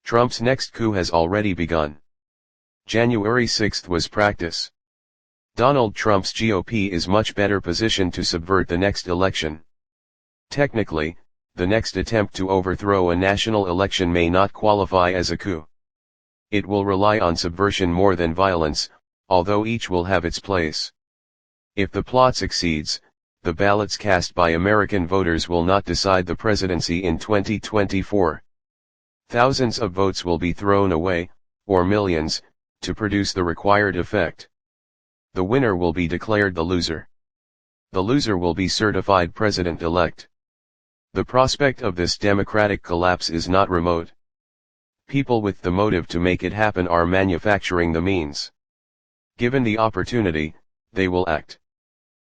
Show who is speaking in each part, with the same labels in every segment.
Speaker 1: Trump's next coup has already begun. January 6 was practice. Donald Trump's GOP is much better positioned to subvert the next election. Technically, the next attempt to overthrow a national election may not qualify as a coup. It will rely on subversion more than violence, although each will have its place. If the plot succeeds, the ballots cast by American voters will not decide the presidency in 2024. Thousands of votes will be thrown away, or millions, to produce the required effect. The winner will be declared the loser. The loser will be certified president-elect. The prospect of this democratic collapse is not remote. People with the motive to make it happen are manufacturing the means. Given the opportunity, they will act.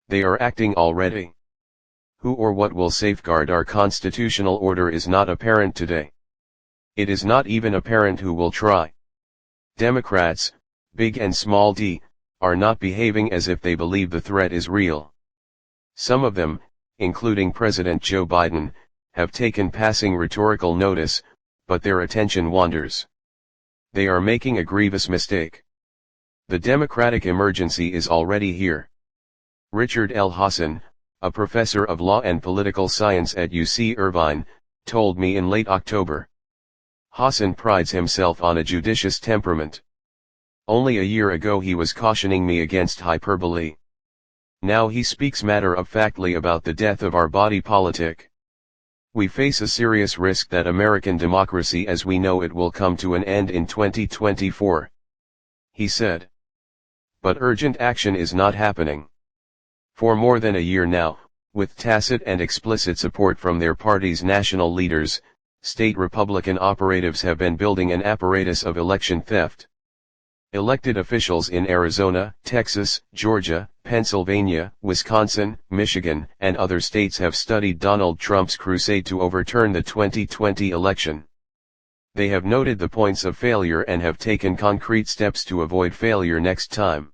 Speaker 1: They are acting already. Who or what will safeguard our constitutional order is not apparent today. It is not even apparent who will try. Democrats, big and small d, are not behaving as if they believe the threat is real. Some of them, including President Joe Biden, have taken passing rhetorical notice, but their attention wanders. They are making a grievous mistake. The democratic emergency is already here. Richard L. Hassan, a professor of law and political science at UC Irvine, told me in late October. Hassan prides himself on a judicious temperament. Only a year ago he was cautioning me against hyperbole. Now he speaks matter-of-factly about the death of our body politic. We face a serious risk that American democracy as we know it will come to an end in 2024. He said. But urgent action is not happening. For more than a year now, with tacit and explicit support from their party's national leaders, state Republican operatives have been building an apparatus of election theft. Elected officials in Arizona, Texas, Georgia, Pennsylvania, Wisconsin, Michigan, and other states have studied Donald Trump's crusade to overturn the 2020 election. They have noted the points of failure and have taken concrete steps to avoid failure next time.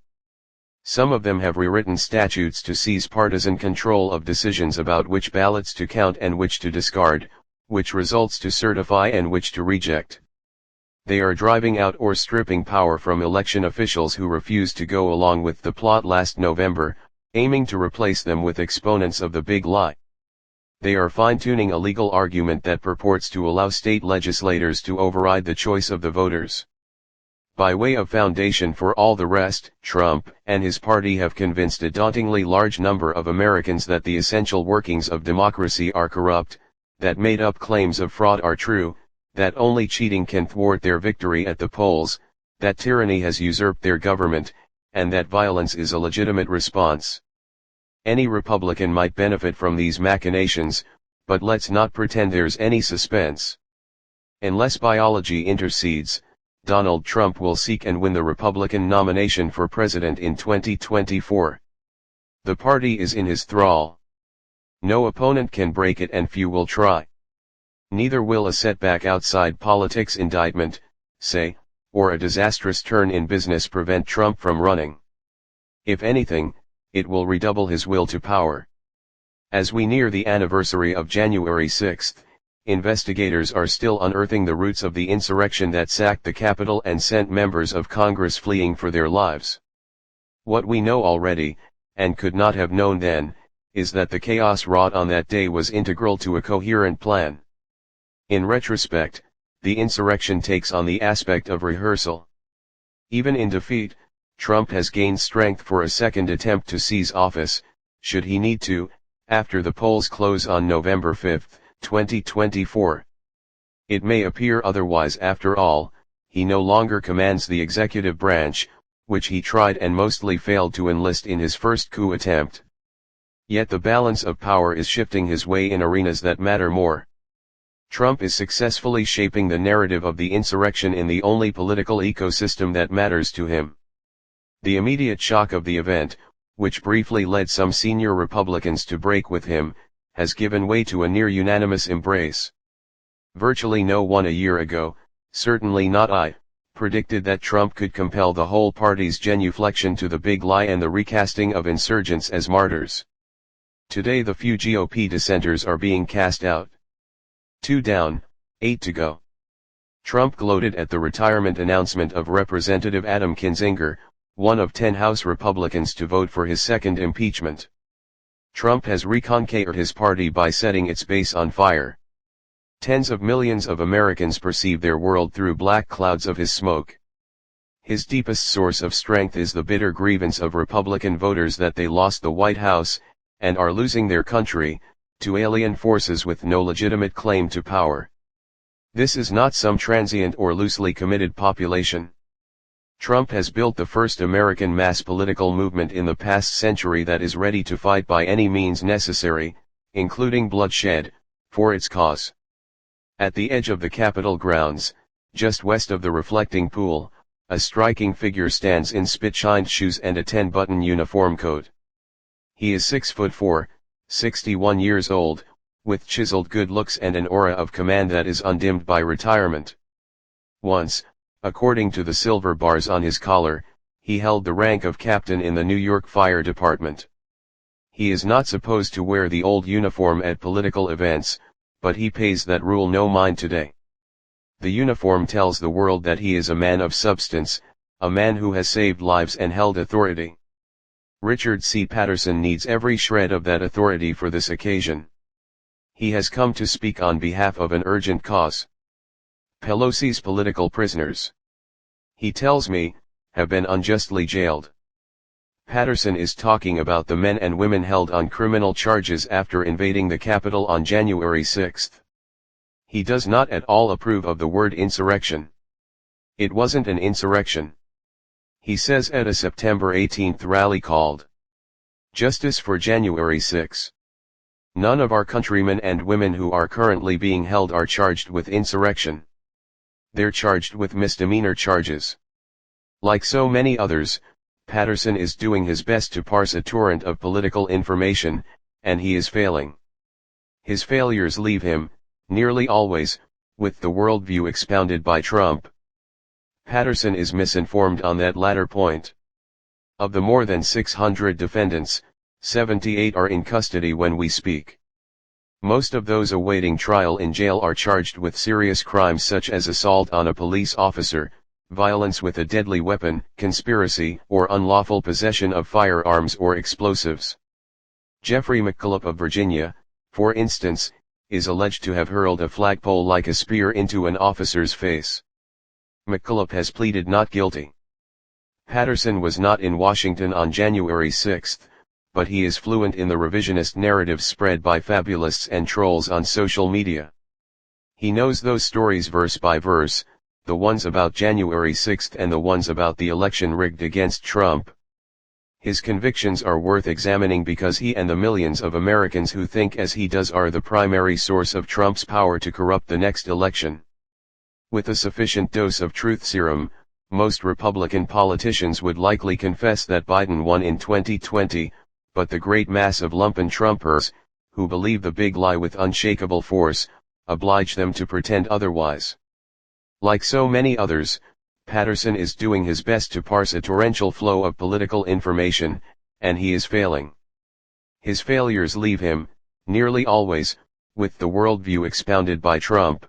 Speaker 1: Some of them have rewritten statutes to seize partisan control of decisions about which ballots to count and which to discard, which results to certify and which to reject. They are driving out or stripping power from election officials who refused to go along with the plot last November, aiming to replace them with exponents of the big lie. They are fine-tuning a legal argument that purports to allow state legislators to override the choice of the voters. By way of foundation for all the rest, Trump and his party have convinced a dauntingly large number of Americans that the essential workings of democracy are corrupt, that made-up claims of fraud are true, that only cheating can thwart their victory at the polls, that tyranny has usurped their government, and that violence is a legitimate response. Any Republican might benefit from these machinations, but let's not pretend there's any suspense. Unless biology intercedes, Donald Trump will seek and win the Republican nomination for president in 2024. The party is in his thrall. No opponent can break it and few will try. Neither will a setback outside politics indictment, say, or a disastrous turn in business prevent Trump from running. If anything, it will redouble his will to power. As we near the anniversary of January 6, investigators are still unearthing the roots of the insurrection that sacked the Capitol and sent members of Congress fleeing for their lives. What we know already, and could not have known then, is that the chaos wrought on that day was integral to a coherent plan. In retrospect, the insurrection takes on the aspect of rehearsal. Even in defeat, Trump has gained strength for a second attempt to seize office, should he need to, after the polls close on November 5, 2024. It may appear otherwise after all, he no longer commands the executive branch, which he tried and mostly failed to enlist in his first coup attempt. Yet the balance of power is shifting his way in arenas that matter more. Trump is successfully shaping the narrative of the insurrection in the only political ecosystem that matters to him. The immediate shock of the event, which briefly led some senior Republicans to break with him, has given way to a near-unanimous embrace. Virtually no one a year ago, certainly not I, predicted that Trump could compel the whole party's genuflection to the big lie and the recasting of insurgents as martyrs. Today the few GOP dissenters are being cast out. 2 down, 8 to go. Trump gloated at the retirement announcement of Representative Adam Kinzinger, one of 10 House Republicans to vote for his second impeachment. Trump has reconquered his party by setting its base on fire. Tens of millions of Americans perceive their world through black clouds of his smoke. His deepest source of strength is the bitter grievance of Republican voters that they lost the White House, and are losing their country, to alien forces with no legitimate claim to power. This is not some transient or loosely committed population. Trump has built the first American mass political movement in the past century that is ready to fight by any means necessary, including bloodshed, for its cause. At the edge of the Capitol grounds, just west of the reflecting pool, a striking figure stands in spit-shined shoes and a 10-button uniform coat. He is 6'4", 61 years old, with chiseled good looks and an aura of command that is undimmed by retirement. Once, according to the silver bars on his collar, he held the rank of captain in the New York Fire Department. He is not supposed to wear the old uniform at political events, but he pays that rule no mind today. The uniform tells the world that he is a man of substance, a man who has saved lives and held authority. Richard C. Patterson needs every shred of that authority for this occasion. He has come to speak on behalf of an urgent cause. Pelosi's political prisoners, he tells me, have been unjustly jailed. Patterson is talking about the men and women held on criminal charges after invading the Capitol on January 6. He does not at all approve of the word insurrection. It wasn't an insurrection. He says at a September 18 rally called Justice for January 6. None of our countrymen and women who are currently being held are charged with insurrection. They're charged with misdemeanor charges. Like so many others, Patterson is doing his best to parse a torrent of political information, and he is failing. His failures leave him, nearly always, with the worldview expounded by Trump. Patterson is misinformed on that latter point. Of the more than 600 defendants, 78 are in custody when we speak. Most of those awaiting trial in jail are charged with serious crimes such as assault on a police officer, violence with a deadly weapon, conspiracy or unlawful possession of firearms or explosives. Jeffrey McCulloch of Virginia, for instance, is alleged to have hurled a flagpole like a spear into an officer's face. McCulloch has pleaded not guilty. Patterson was not in Washington on January 6, but he is fluent in the revisionist narratives spread by fabulists and trolls on social media. He knows those stories verse by verse, the ones about January 6 and the ones about the election rigged against Trump. His convictions are worth examining because he and the millions of Americans who think as he does are the primary source of Trump's power to corrupt the next election. With a sufficient dose of truth serum, most Republican politicians would likely confess that Biden won in 2020, but the great mass of lumpen Trumpers, who believe the big lie with unshakable force, oblige them to pretend otherwise. Like so many others, Patterson is doing his best to parse a torrential flow of political information, and he is failing. His failures leave him, nearly always, with the worldview expounded by Trump.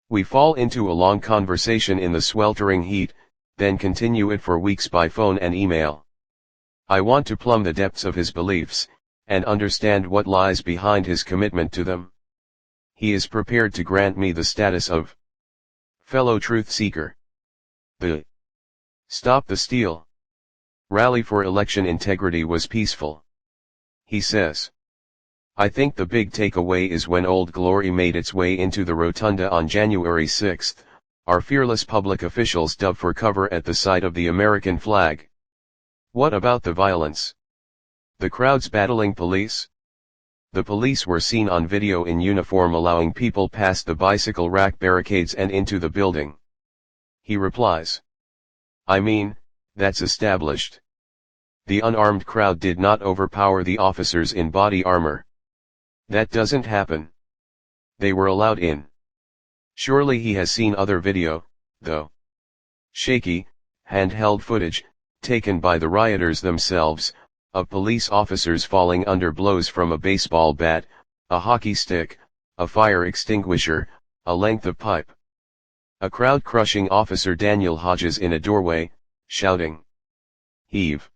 Speaker 1: We fall into a long conversation in the sweltering heat, then continue it for weeks by phone and email. I want to plumb the depths of his beliefs, and understand what lies behind his commitment to them. He is prepared to grant me the status of fellow truth seeker. The Stop the Steal rally for election integrity was peaceful. He says. I think the big takeaway is when Old Glory made its way into the rotunda on January 6, our fearless public officials dove for cover at the sight of the American flag. What about the violence? The crowds battling police? The police were seen on video in uniform allowing people past the bicycle rack barricades and into the building. He replies. I mean, that's established. The unarmed crowd did not overpower the officers in body armor. That doesn't happen. They were allowed in. Surely he has seen other video, though. Shaky, handheld footage, taken by the rioters themselves, of police officers falling under blows from a baseball bat, a hockey stick, a fire extinguisher, a length of pipe. A crowd crushing Officer Daniel Hodges in a doorway, shouting, "Heave!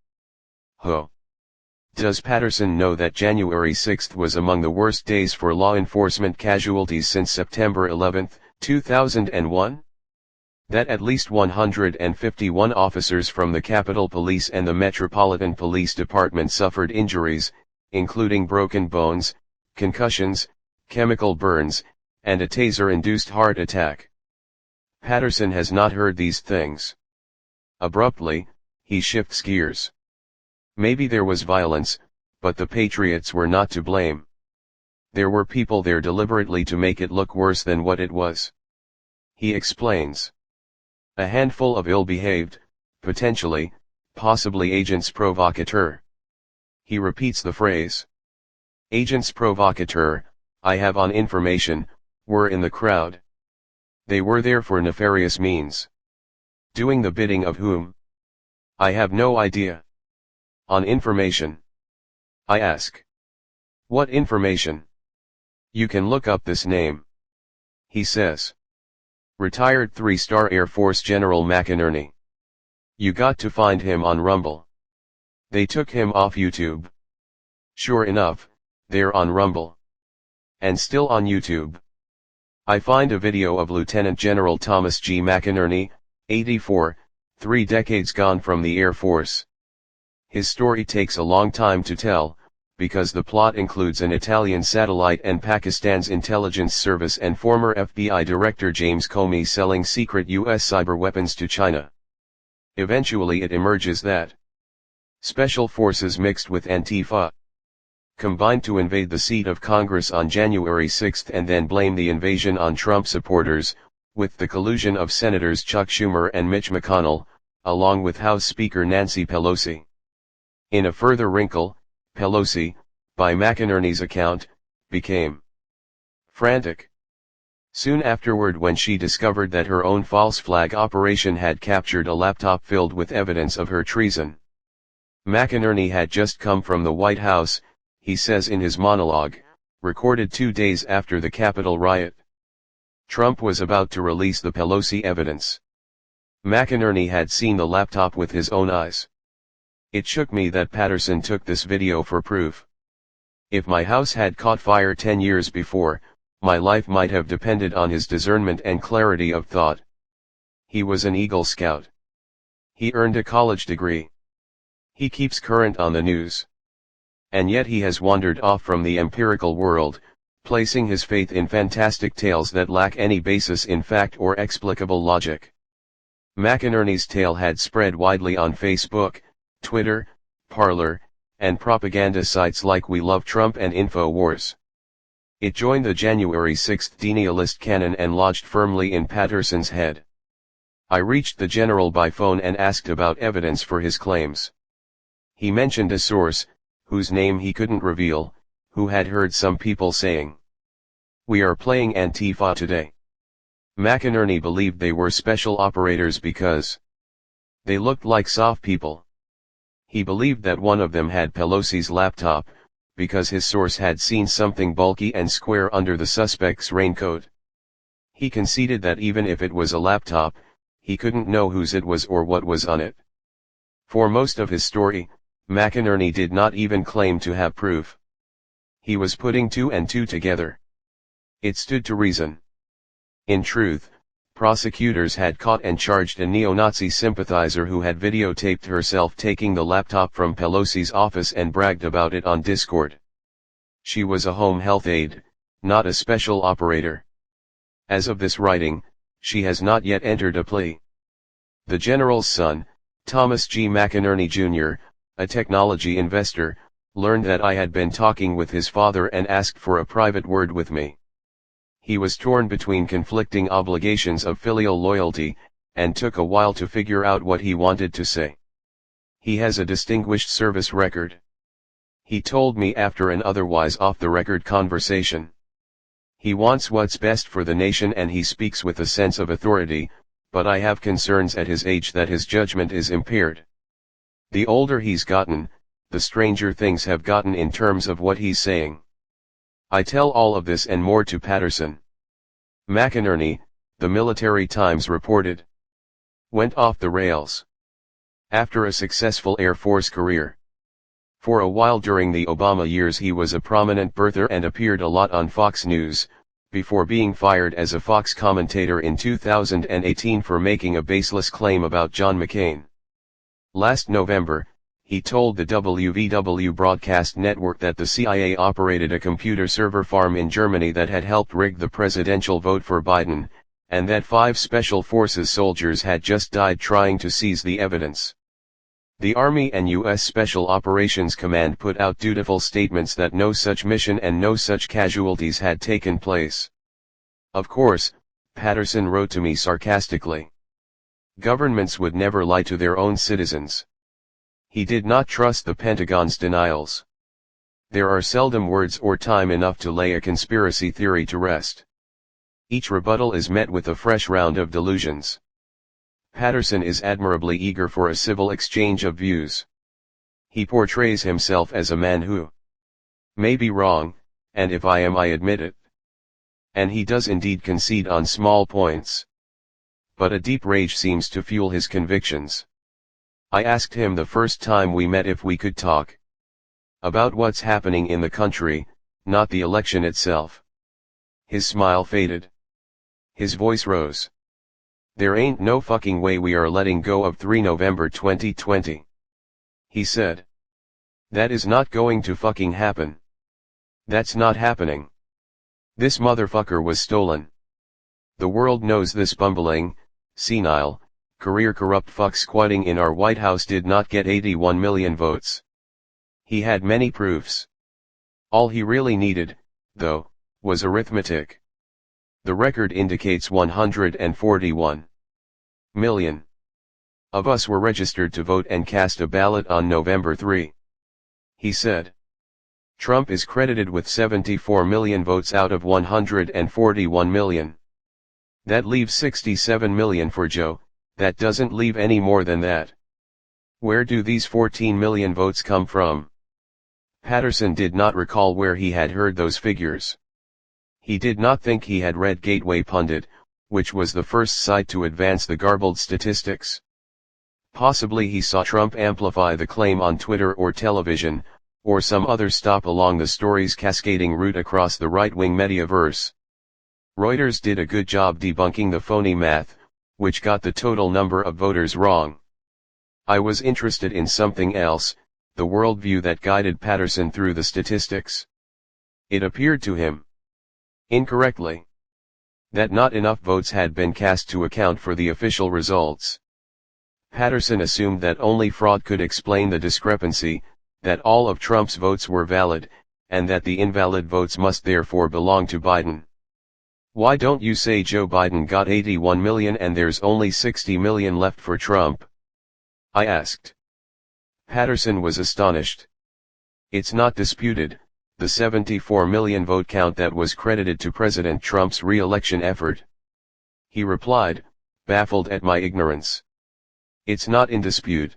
Speaker 1: Ho!" Does Patterson know that January 6 was among the worst days for law enforcement casualties since September 11, 2001? That at least 151 officers from the Capitol Police and the Metropolitan Police Department suffered injuries, including broken bones, concussions, chemical burns, and a taser-induced heart attack. Patterson has not heard these things. Abruptly, he shifts gears. Maybe there was violence, but the Patriots were not to blame. There were people there deliberately to make it look worse than what it was. He explains. A handful of ill-behaved, potentially, possibly agents provocateur. He repeats the phrase. Agents provocateur, I have on information, were in the crowd. They were there for nefarious means. Doing the bidding of whom? I have no idea. On information. I ask. What information? You can look up this name. He says. Retired 3-star Air Force General McInerney. You got to find him on Rumble. They took him off YouTube. Sure enough, they're on Rumble. And still on YouTube. I find a video of Lieutenant General Thomas G. McInerney, 84, 3 decades gone from the Air Force. His story takes a long time to tell, because the plot includes an Italian satellite and Pakistan's intelligence service and former FBI Director James Comey selling secret U.S. cyber weapons to China. Eventually it emerges that Special Forces mixed with Antifa combined to invade the seat of Congress on January 6 and then blame the invasion on Trump supporters, with the collusion of Senators Chuck Schumer and Mitch McConnell, along with House Speaker Nancy Pelosi. In a further wrinkle, Pelosi, by McInerney's account, became frantic. Soon afterward, when she discovered that her own false flag operation had captured a laptop filled with evidence of her treason. McInerney had just come from the White House, he says in his monologue, recorded 2 days after the Capitol riot. Trump was about to release the Pelosi evidence. McInerney had seen the laptop with his own eyes. It shook me that Patterson took this video for proof. If my house had caught fire 10 years before, my life might have depended on his discernment and clarity of thought. He was an Eagle Scout. He earned a college degree. He keeps current on the news. And yet he has wandered off from the empirical world, placing his faith in fantastic tales that lack any basis in fact or explicable logic. McInerney's tale had spread widely on Facebook, Twitter, Parler, and propaganda sites like We Love Trump and InfoWars. It joined the January 6 denialist canon and lodged firmly in Patterson's head. I reached the general by phone and asked about evidence for his claims. He mentioned a source, whose name he couldn't reveal, who had heard some people saying, "We are playing Antifa today." McInerney believed they were special operators because they looked like soft people. He believed that one of them had Pelosi's laptop, because his source had seen something bulky and square under the suspect's raincoat. He conceded that even if it was a laptop, he couldn't know whose it was or what was on it. For most of his story, McInerney did not even claim to have proof. He was putting 2 and 2 together. It stood to reason. In truth, prosecutors had caught and charged a neo-Nazi sympathizer who had videotaped herself taking the laptop from Pelosi's office and bragged about it on Discord. She was a home health aide, not a special operator. As of this writing, she has not yet entered a plea. The general's son, Thomas G. McInerney Jr., a technology investor, learned that I had been talking with his father and asked for a private word with me. He was torn between conflicting obligations of filial loyalty, and took a while to figure out what he wanted to say. He has a distinguished service record. He told me after an otherwise off-the-record conversation. He wants what's best for the nation and he speaks with a sense of authority, but I have concerns at his age that his judgment is impaired. The older he's gotten, the stranger things have gotten in terms of what he's saying. I tell all of this and more to Patterson. McInerney, the Military Times reported. Went off the rails. After a successful Air Force career. For a while during the Obama years he was a prominent birther and appeared a lot on Fox News, before being fired as a Fox commentator in 2018 for making a baseless claim about John McCain. Last November, he told the WVW broadcast network that the CIA operated a computer server farm in Germany that had helped rig the presidential vote for Biden, and that 5 Special Forces soldiers had just died trying to seize the evidence. The Army and U.S. Special Operations Command put out dutiful statements that no such mission and no such casualties had taken place. Of course, Patterson wrote to me sarcastically. Governments would never lie to their own citizens. He did not trust the Pentagon's denials. There are seldom words or time enough to lay a conspiracy theory to rest. Each rebuttal is met with a fresh round of delusions. Patterson is admirably eager for a civil exchange of views. He portrays himself as a man who may be wrong, and if I am I admit it. And he does indeed concede on small points. But a deep rage seems to fuel his convictions. I asked him the first time we met if we could talk about what's happening in the country, not the election itself. His smile faded. His voice rose. There ain't no fucking way we are letting go of 3 November 2020. He said. That is not going to fucking happen. That's not happening. This motherfucker was stolen. The world knows this bumbling, senile, career corrupt fuck squatting in our White House did not get 81 million votes. He had many proofs. All he really needed, though, was arithmetic. The record indicates 141 million of us were registered to vote and cast a ballot on November 3. He said. Trump is credited with 74 million votes out of 141 million. That leaves 67 million for Joe. That doesn't leave any more than that. Where do these 14 million votes come from? Patterson did not recall where he had heard those figures. He did not think he had read Gateway Pundit, which was the first site to advance the garbled statistics. Possibly he saw Trump amplify the claim on Twitter or television, or some other stop along the story's cascading route across the right-wing mediaverse. Reuters did a good job debunking the phony math, which got the total number of voters wrong. I was interested in something else, the worldview that guided Patterson through the statistics. It appeared to him, incorrectly, that not enough votes had been cast to account for the official results. Patterson assumed that only fraud could explain the discrepancy, that all of Trump's votes were valid, and that the invalid votes must therefore belong to Biden. Why don't you say Joe Biden got 81 million and there's only 60 million left for Trump? I asked. Patterson was astonished. It's not disputed, the 74 million vote count that was credited to President Trump's re-election effort. He replied, baffled at my ignorance. It's not in dispute.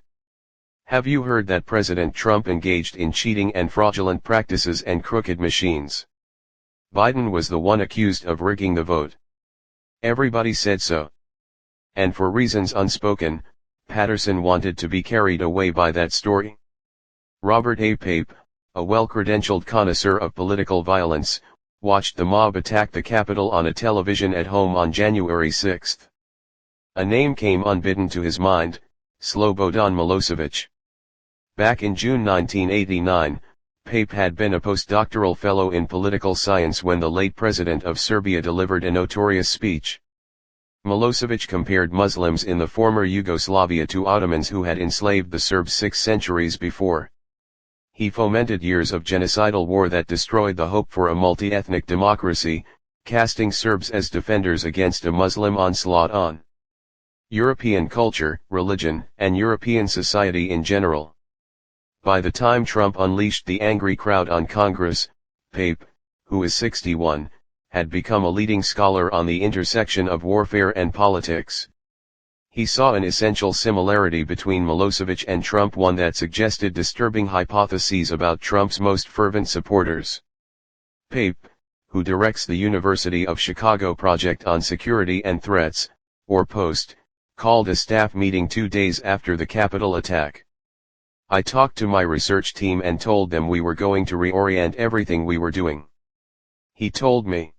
Speaker 1: Have you heard that President Trump engaged in cheating and fraudulent practices and crooked machines? Biden was the one accused of rigging the vote. Everybody said so. And for reasons unspoken, Patterson wanted to be carried away by that story. Robert A. Pape, a well-credentialed connoisseur of political violence, watched the mob attack the Capitol on a television at home on January 6. A name came unbidden to his mind, Slobodan Milosevic. Back in June 1989, Pape had been a postdoctoral fellow in political science when the late president of Serbia delivered a notorious speech. Milosevic compared Muslims in the former Yugoslavia to Ottomans who had enslaved the Serbs 6 centuries before. He fomented years of genocidal war that destroyed the hope for a multi-ethnic democracy, casting Serbs as defenders against a Muslim onslaught on European culture, religion, and European society in general. By the time Trump unleashed the angry crowd on Congress, Pape, who is 61, had become a leading scholar on the intersection of warfare and politics. He saw an essential similarity between Milosevic and Trump, one that suggested disturbing hypotheses about Trump's most fervent supporters. Pape, who directs the University of Chicago Project on Security and Threats, or POST, called a staff meeting 2 days after the Capitol attack. I talked to my research team and told them we were going to reorient everything we were doing. He told me.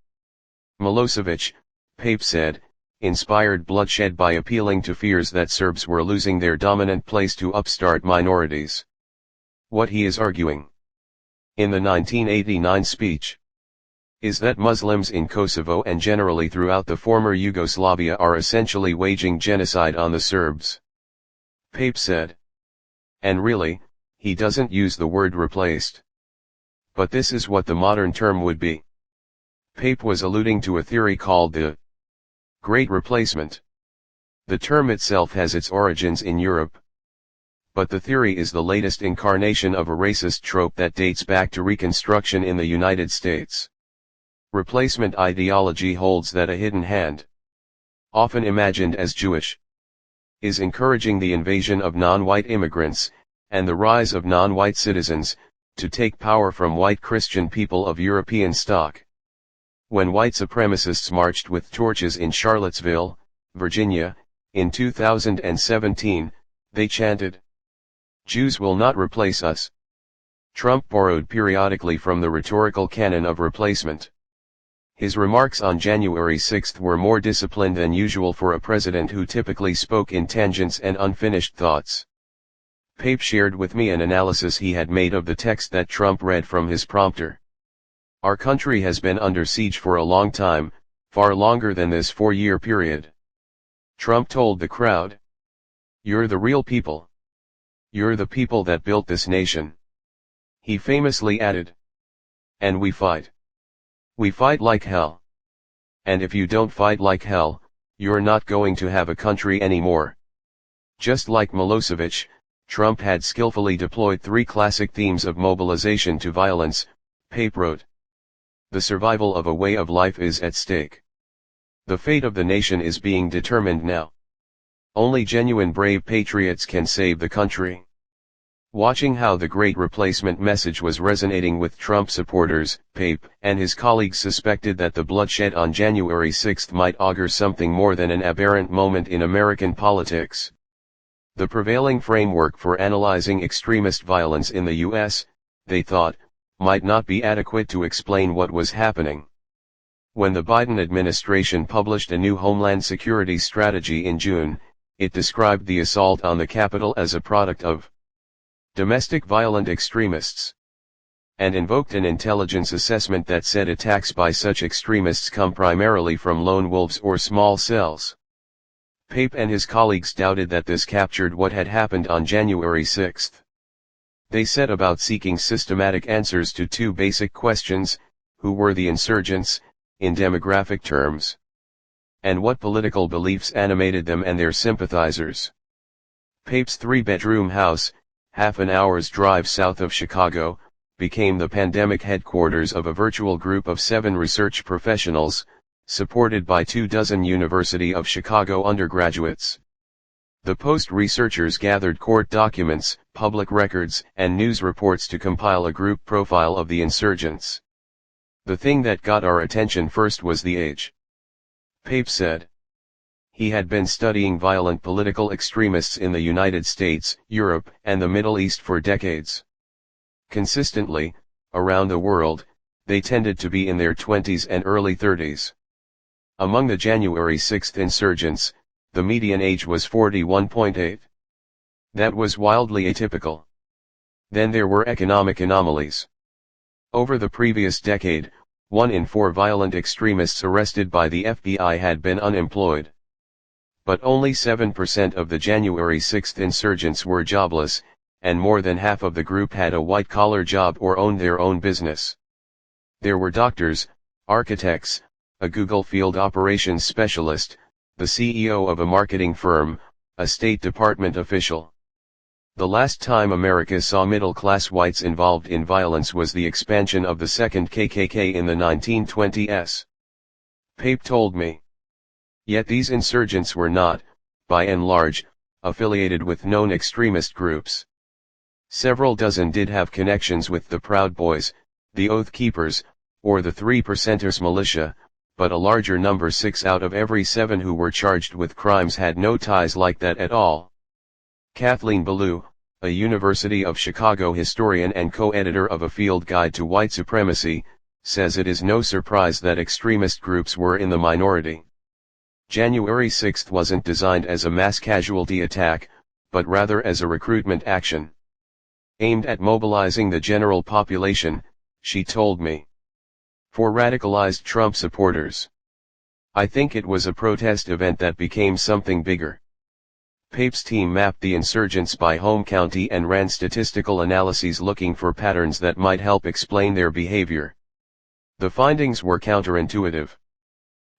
Speaker 1: Milosevic, Pape said, inspired bloodshed by appealing to fears that Serbs were losing their dominant place to upstart minorities. What he is arguing in the 1989 speech is that Muslims in Kosovo and generally throughout the former Yugoslavia are essentially waging genocide on the Serbs. Pape said. And really, he doesn't use the word replaced. But this is what the modern term would be. Pape was alluding to a theory called the Great Replacement. The term itself has its origins in Europe. But the theory is the latest incarnation of a racist trope that dates back to Reconstruction in the United States. Replacement ideology holds that a hidden hand, often imagined as Jewish, is encouraging the invasion of non-white immigrants, and the rise of non-white citizens, to take power from white Christian people of European stock. When white supremacists marched with torches in Charlottesville, Virginia, in 2017, they chanted, "Jews will not replace us." Trump borrowed periodically from the rhetorical canon of replacement. His remarks on January 6 were more disciplined than usual for a president who typically spoke in tangents and unfinished thoughts. Pape shared with me an analysis he had made of the text that Trump read from his prompter. Our country has been under siege for a long time, far longer than this 4-year period. Trump told the crowd, "You're the real people. You're the people that built this nation." He famously added, "And we fight. We fight like hell. And if you don't fight like hell, you're not going to have a country anymore." Just like Milosevic, Trump had skillfully deployed 3 classic themes of mobilization to violence. Pape wrote, "The survival of a way of life is at stake. The fate of the nation is being determined now. Only genuine brave patriots can save the country." Watching how the Great Replacement message was resonating with Trump supporters, Pape and his colleagues suspected that the bloodshed on January 6 might augur something more than an aberrant moment in American politics. The prevailing framework for analyzing extremist violence in the U.S., they thought, might not be adequate to explain what was happening. When the Biden administration published a new Homeland Security strategy in June, it described the assault on the Capitol as a product of domestic violent extremists, and invoked an intelligence assessment that said attacks by such extremists come primarily from lone wolves or small cells. Pape and his colleagues doubted that this captured what had happened on January 6. They set about seeking systematic answers to 2 basic questions: who were the insurgents, in demographic terms, and what political beliefs animated them and their sympathizers. Pape's 3-bedroom house, half an hour's drive south of Chicago, became the pandemic headquarters of a virtual group of 7 research professionals, supported by 24 University of Chicago undergraduates. The Post researchers gathered court documents, public records, and news reports to compile a group profile of the insurgents. "The thing that got our attention first was the age," Pape said. He had been studying violent political extremists in the United States, Europe, and the Middle East for decades. Consistently, around the world, they tended to be in their 20s and early 30s. Among the January 6 insurgents, the median age was 41.8. That was wildly atypical. Then there were economic anomalies. Over the previous decade, 1 in 4 violent extremists arrested by the FBI had been unemployed. But only 7% of the January 6 insurgents were jobless, and more than half of the group had a white-collar job or owned their own business. There were doctors, architects, a Google field operations specialist, the CEO of a marketing firm, a State Department official. The last time America saw middle-class whites involved in violence was the expansion of the Second KKK in the 1920s. Pape told me. Yet these insurgents were not, by and large, affiliated with known extremist groups. Several dozen did have connections with the Proud Boys, the Oath Keepers, or the 3%ers militia, but a larger number, 6 out of every 7 who were charged with crimes had no ties like that at all. Kathleen Belew, a University of Chicago historian and co-editor of A Field Guide to White Supremacy, says it is no surprise that extremist groups were in the minority. January 6 wasn't designed as a mass casualty attack, but rather as a recruitment action aimed at mobilizing the general population, she told me. For radicalized Trump supporters. I think it was a protest event that became something bigger. Pape's team mapped the insurgents by home county and ran statistical analyses looking for patterns that might help explain their behavior. The findings were counterintuitive.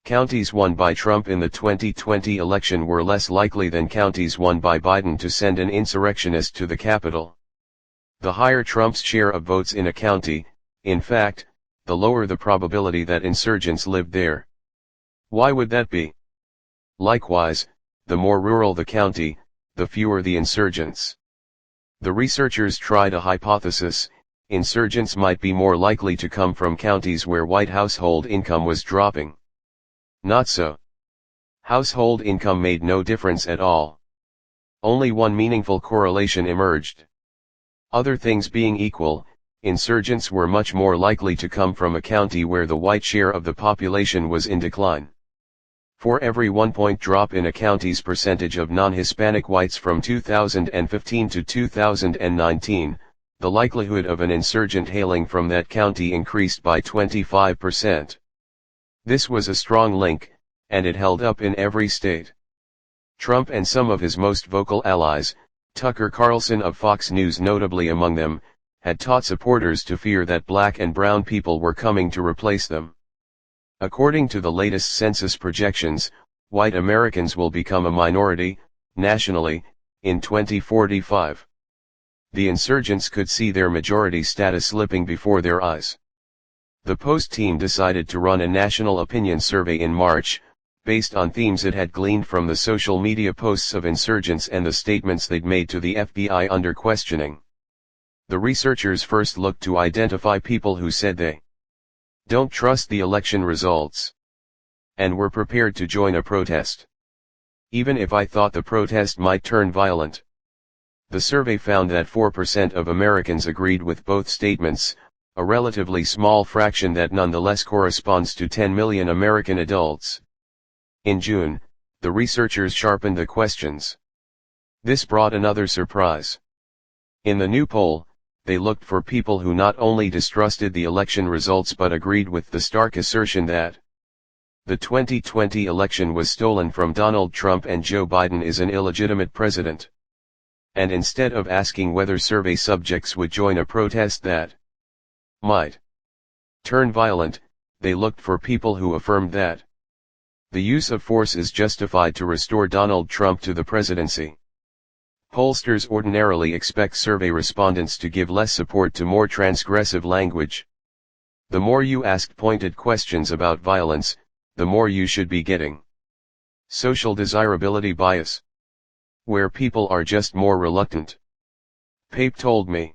Speaker 1: Counties won by Trump in the 2020 election were less likely than counties won by Biden to send an insurrectionist to the Capitol. The higher Trump's share of votes in a county, in fact, the lower the probability that insurgents lived there. Why would that be? Likewise, the more rural the county, the fewer the insurgents. The researchers tried a hypothesis: insurgents might be more likely to come from counties where white household income was dropping. Not so. Household income made no difference at all. Only one meaningful correlation emerged. Other things being equal, insurgents were much more likely to come from a county where the white share of the population was in decline. For every 1-point drop in a county's percentage of non-Hispanic whites from 2015 to 2019, the likelihood of an insurgent hailing from that county increased by 25%. This was a strong link, and it held up in every state. Trump and some of his most vocal allies, Tucker Carlson of Fox News notably among them, had taught supporters to fear that black and brown people were coming to replace them. According to the latest census projections, white Americans will become a minority, nationally, in 2045. The insurgents could see their majority status slipping before their eyes. The Post team decided to run a national opinion survey in March, based on themes it had gleaned from the social media posts of insurgents and the statements they'd made to the FBI under questioning. The researchers first looked to identify people who said they don't trust the election results and were prepared to join a protest, even if I thought the protest might turn violent. The survey found that 4% of Americans agreed with both statements, a relatively small fraction that nonetheless corresponds to 10 million American adults. In June, the researchers sharpened the questions. This brought another surprise. In the new poll, they looked for people who not only distrusted the election results but agreed with the stark assertion that the 2020 election was stolen from Donald Trump and Joe Biden is an illegitimate president. And instead of asking whether survey subjects would join a protest that might turn violent, they looked for people who affirmed that the use of force is justified to restore Donald Trump to the presidency. Pollsters ordinarily expect survey respondents to give less support to more transgressive language. The more you asked pointed questions about violence, the more you should be getting. Social desirability bias. Where people are just more reluctant. Pape told me.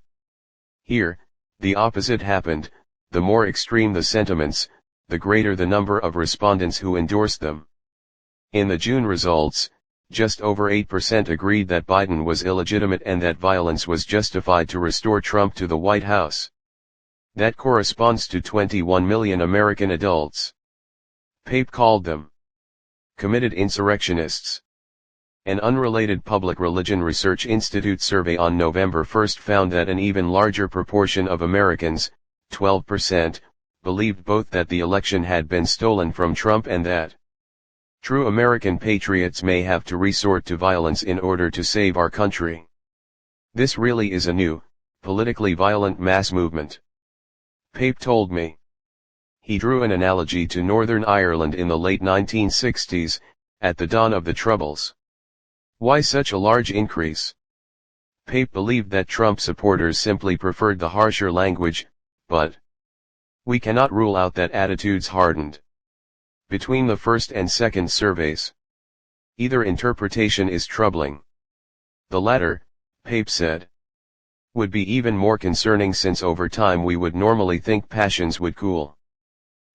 Speaker 1: Here, the opposite happened: the more extreme the sentiments, the greater the number of respondents who endorsed them. In the June results, just over 8% agreed that Biden was illegitimate and that violence was justified to restore Trump to the White House. That corresponds to 21 million American adults. Pape called them committed insurrectionists. An unrelated Public Religion Research Institute survey on November 1 found that an even larger proportion of Americans, 12%, believed both that the election had been stolen from Trump and that true American patriots may have to resort to violence in order to save our country. This really is a new, politically violent mass movement. Pape told me. He drew an analogy to Northern Ireland in the late 1960s, at the dawn of the Troubles. Why such a large increase? Pape believed that Trump supporters simply preferred the harsher language, but we cannot rule out that attitudes hardened. Between the first and second surveys, either interpretation is troubling. The latter, Pape said, would be even more concerning since over time we would normally think passions would cool.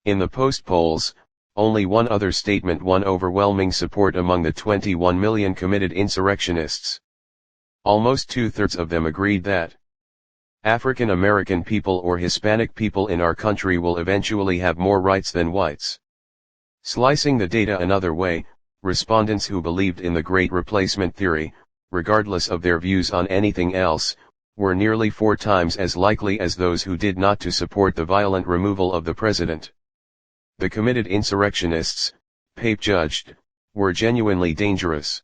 Speaker 1: In the post-polls, only one other statement won overwhelming support among the 21 million committed insurrectionists. Almost two-thirds of them agreed that African American people or Hispanic people in our country will eventually have more rights than whites. Slicing the data another way, respondents who believed in the Great Replacement theory, regardless of their views on anything else, were nearly 4 times as likely as those who did not to support the violent removal of the president. The committed insurrectionists, Pape judged, were genuinely dangerous.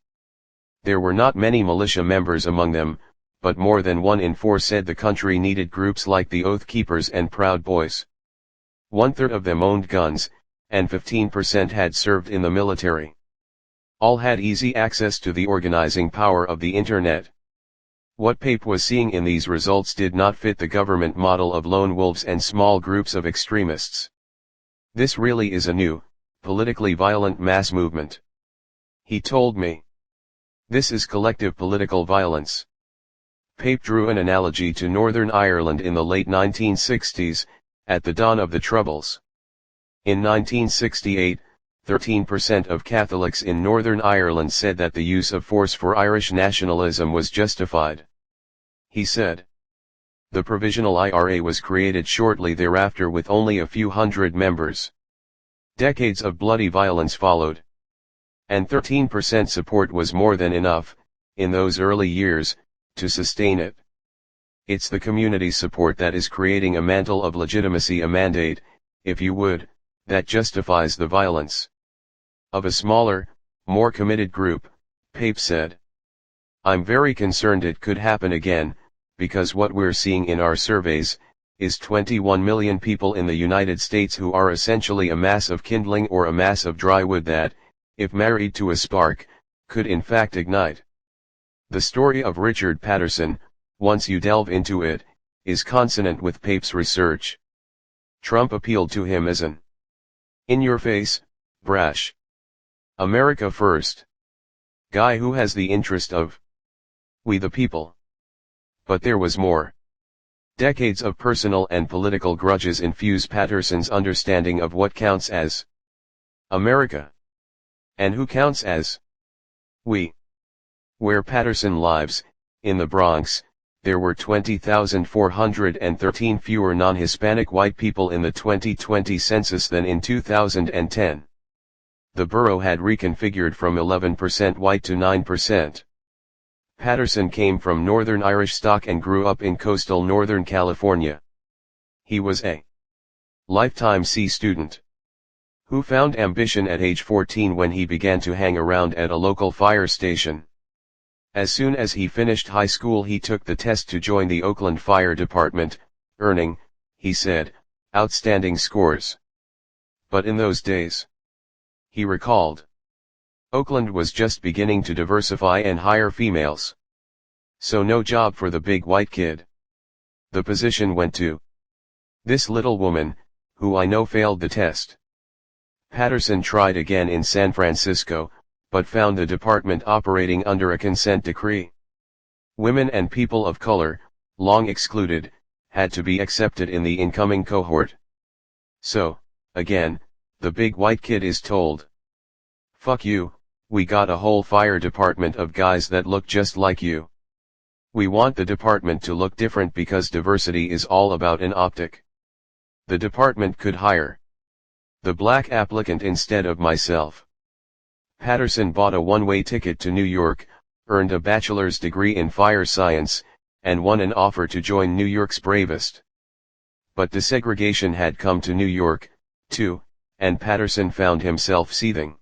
Speaker 1: There were not many militia members among them, but more than 1 in 4 said the country needed groups like the Oath Keepers and Proud Boys. 1/3 of them owned guns, and 15% had served in the military. All had easy access to the organizing power of the internet. What Pape was seeing in these results did not fit the government model of lone wolves and small groups of extremists. This really is a new, politically violent mass movement. He told me. This is collective political violence. Pape drew an analogy to Northern Ireland in the late 1960s, at the dawn of the Troubles. In 1968, 13% of Catholics in Northern Ireland said that the use of force for Irish nationalism was justified. He said. The Provisional IRA was created shortly thereafter with only a few hundred members. Decades of bloody violence followed. And 13% support was more than enough, in those early years, to sustain it. It's the community support that is creating a mantle of legitimacy, a mandate, if you would, that justifies the violence. Of a smaller, more committed group, Pape said. I'm very concerned it could happen again, because what we're seeing in our surveys, is 21 million people in the United States who are essentially a mass of kindling or a mass of dry wood that, if married to a spark, could in fact ignite. The story of Richard Patterson, once you delve into it, is consonant with Pape's research. Trump appealed to him as an in-your-face, brash, America first guy who has the interest of we the people. But there was more. Decades of personal and political grudges infuse Patterson's understanding of what counts as America. And who counts as we. Where Patterson lives, in the Bronx, there were 20,413 fewer non-Hispanic white people in the 2020 census than in 2010. The borough had reconfigured from 11% white to 9%. Patterson came from Northern Irish stock and grew up in coastal Northern California. He was a lifetime C student who found ambition at age 14 when he began to hang around at a local fire station. As soon as he finished high school, he took the test to join the Oakland Fire Department, earning, he said, outstanding scores. But in those days, he recalled, Oakland was just beginning to diversify and hire females. So no job for the big white kid. The position went to this little woman, who I know failed the test. Patterson tried again in San Francisco, but found the department operating under a consent decree. Women and people of color, long excluded, had to be accepted in the incoming cohort. So, again, the big white kid is told, fuck you, we got a whole fire department of guys that look just like you. We want the department to look different because diversity is all about an optic. The department could hire the black applicant instead of myself. Patterson bought a one-way ticket to New York, earned a bachelor's degree in fire science, and won an offer to join New York's bravest. But desegregation had come to New York, too, and Patterson found himself seething.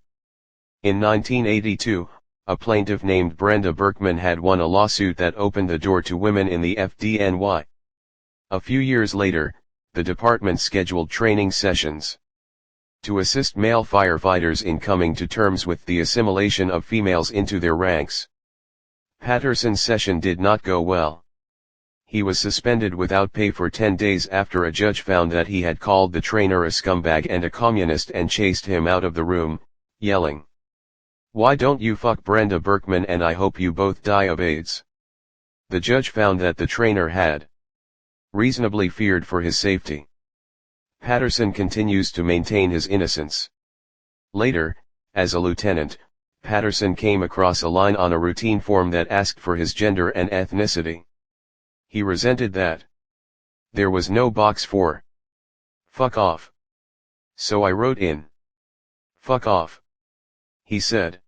Speaker 1: In 1982, a plaintiff named Brenda Berkman had won a lawsuit that opened the door to women in the FDNY. A few years later, the department scheduled training sessions to assist male firefighters in coming to terms with the assimilation of females into their ranks. Patterson's session did not go well. He was suspended without pay for 10 days after a judge found that he had called the trainer a scumbag and a communist and chased him out of the room, yelling, "Why don't you fuck Brenda Berkman and I hope you both die of AIDS." The judge found that the trainer had reasonably feared for his safety. Patterson continues to maintain his innocence. Later, as a lieutenant, Patterson came across a line on a routine form that asked for his gender and ethnicity. He resented that there was no box for "fuck off." So I wrote in "fuck off," he said.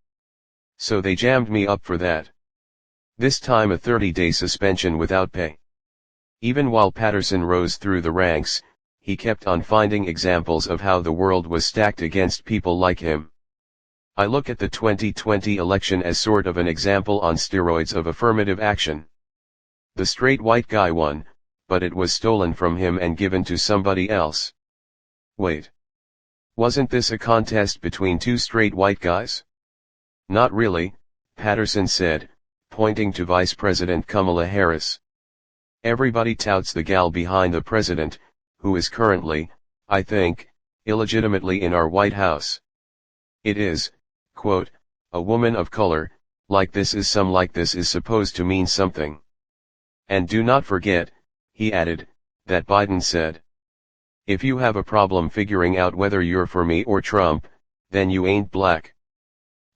Speaker 1: So they jammed me up for that. This time a 30-day suspension without pay. Even while Patterson rose through the ranks, he kept on finding examples of how the world was stacked against people like him. I look at the 2020 election as sort of an example on steroids of affirmative action. The straight white guy won, but it was stolen from him and given to somebody else. Wait. Wasn't this a contest between two straight white guys? Not really, Patterson said, pointing to Vice President Kamala Harris. Everybody touts the gal behind the president, who is currently, I think, illegitimately in our White House. It is, quote, a woman of color, like this is supposed to mean something. And do not forget, he added, that Biden said, if you have a problem figuring out whether you're for me or Trump, then you ain't black.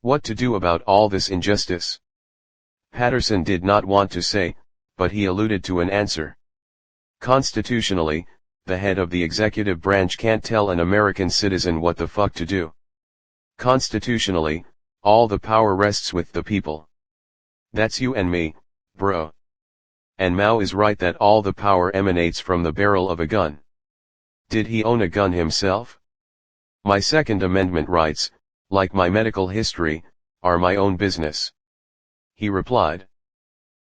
Speaker 1: What to do about all this injustice? Patterson did not want to say, but he alluded to an answer. Constitutionally, the head of the executive branch can't tell an American citizen what the fuck to do. Constitutionally, all the power rests with the people. That's you and me, bro. And Mao is right that all the power emanates from the barrel of a gun. Did he own a gun himself? My Second Amendment rights, like my medical history, are my own business. He replied.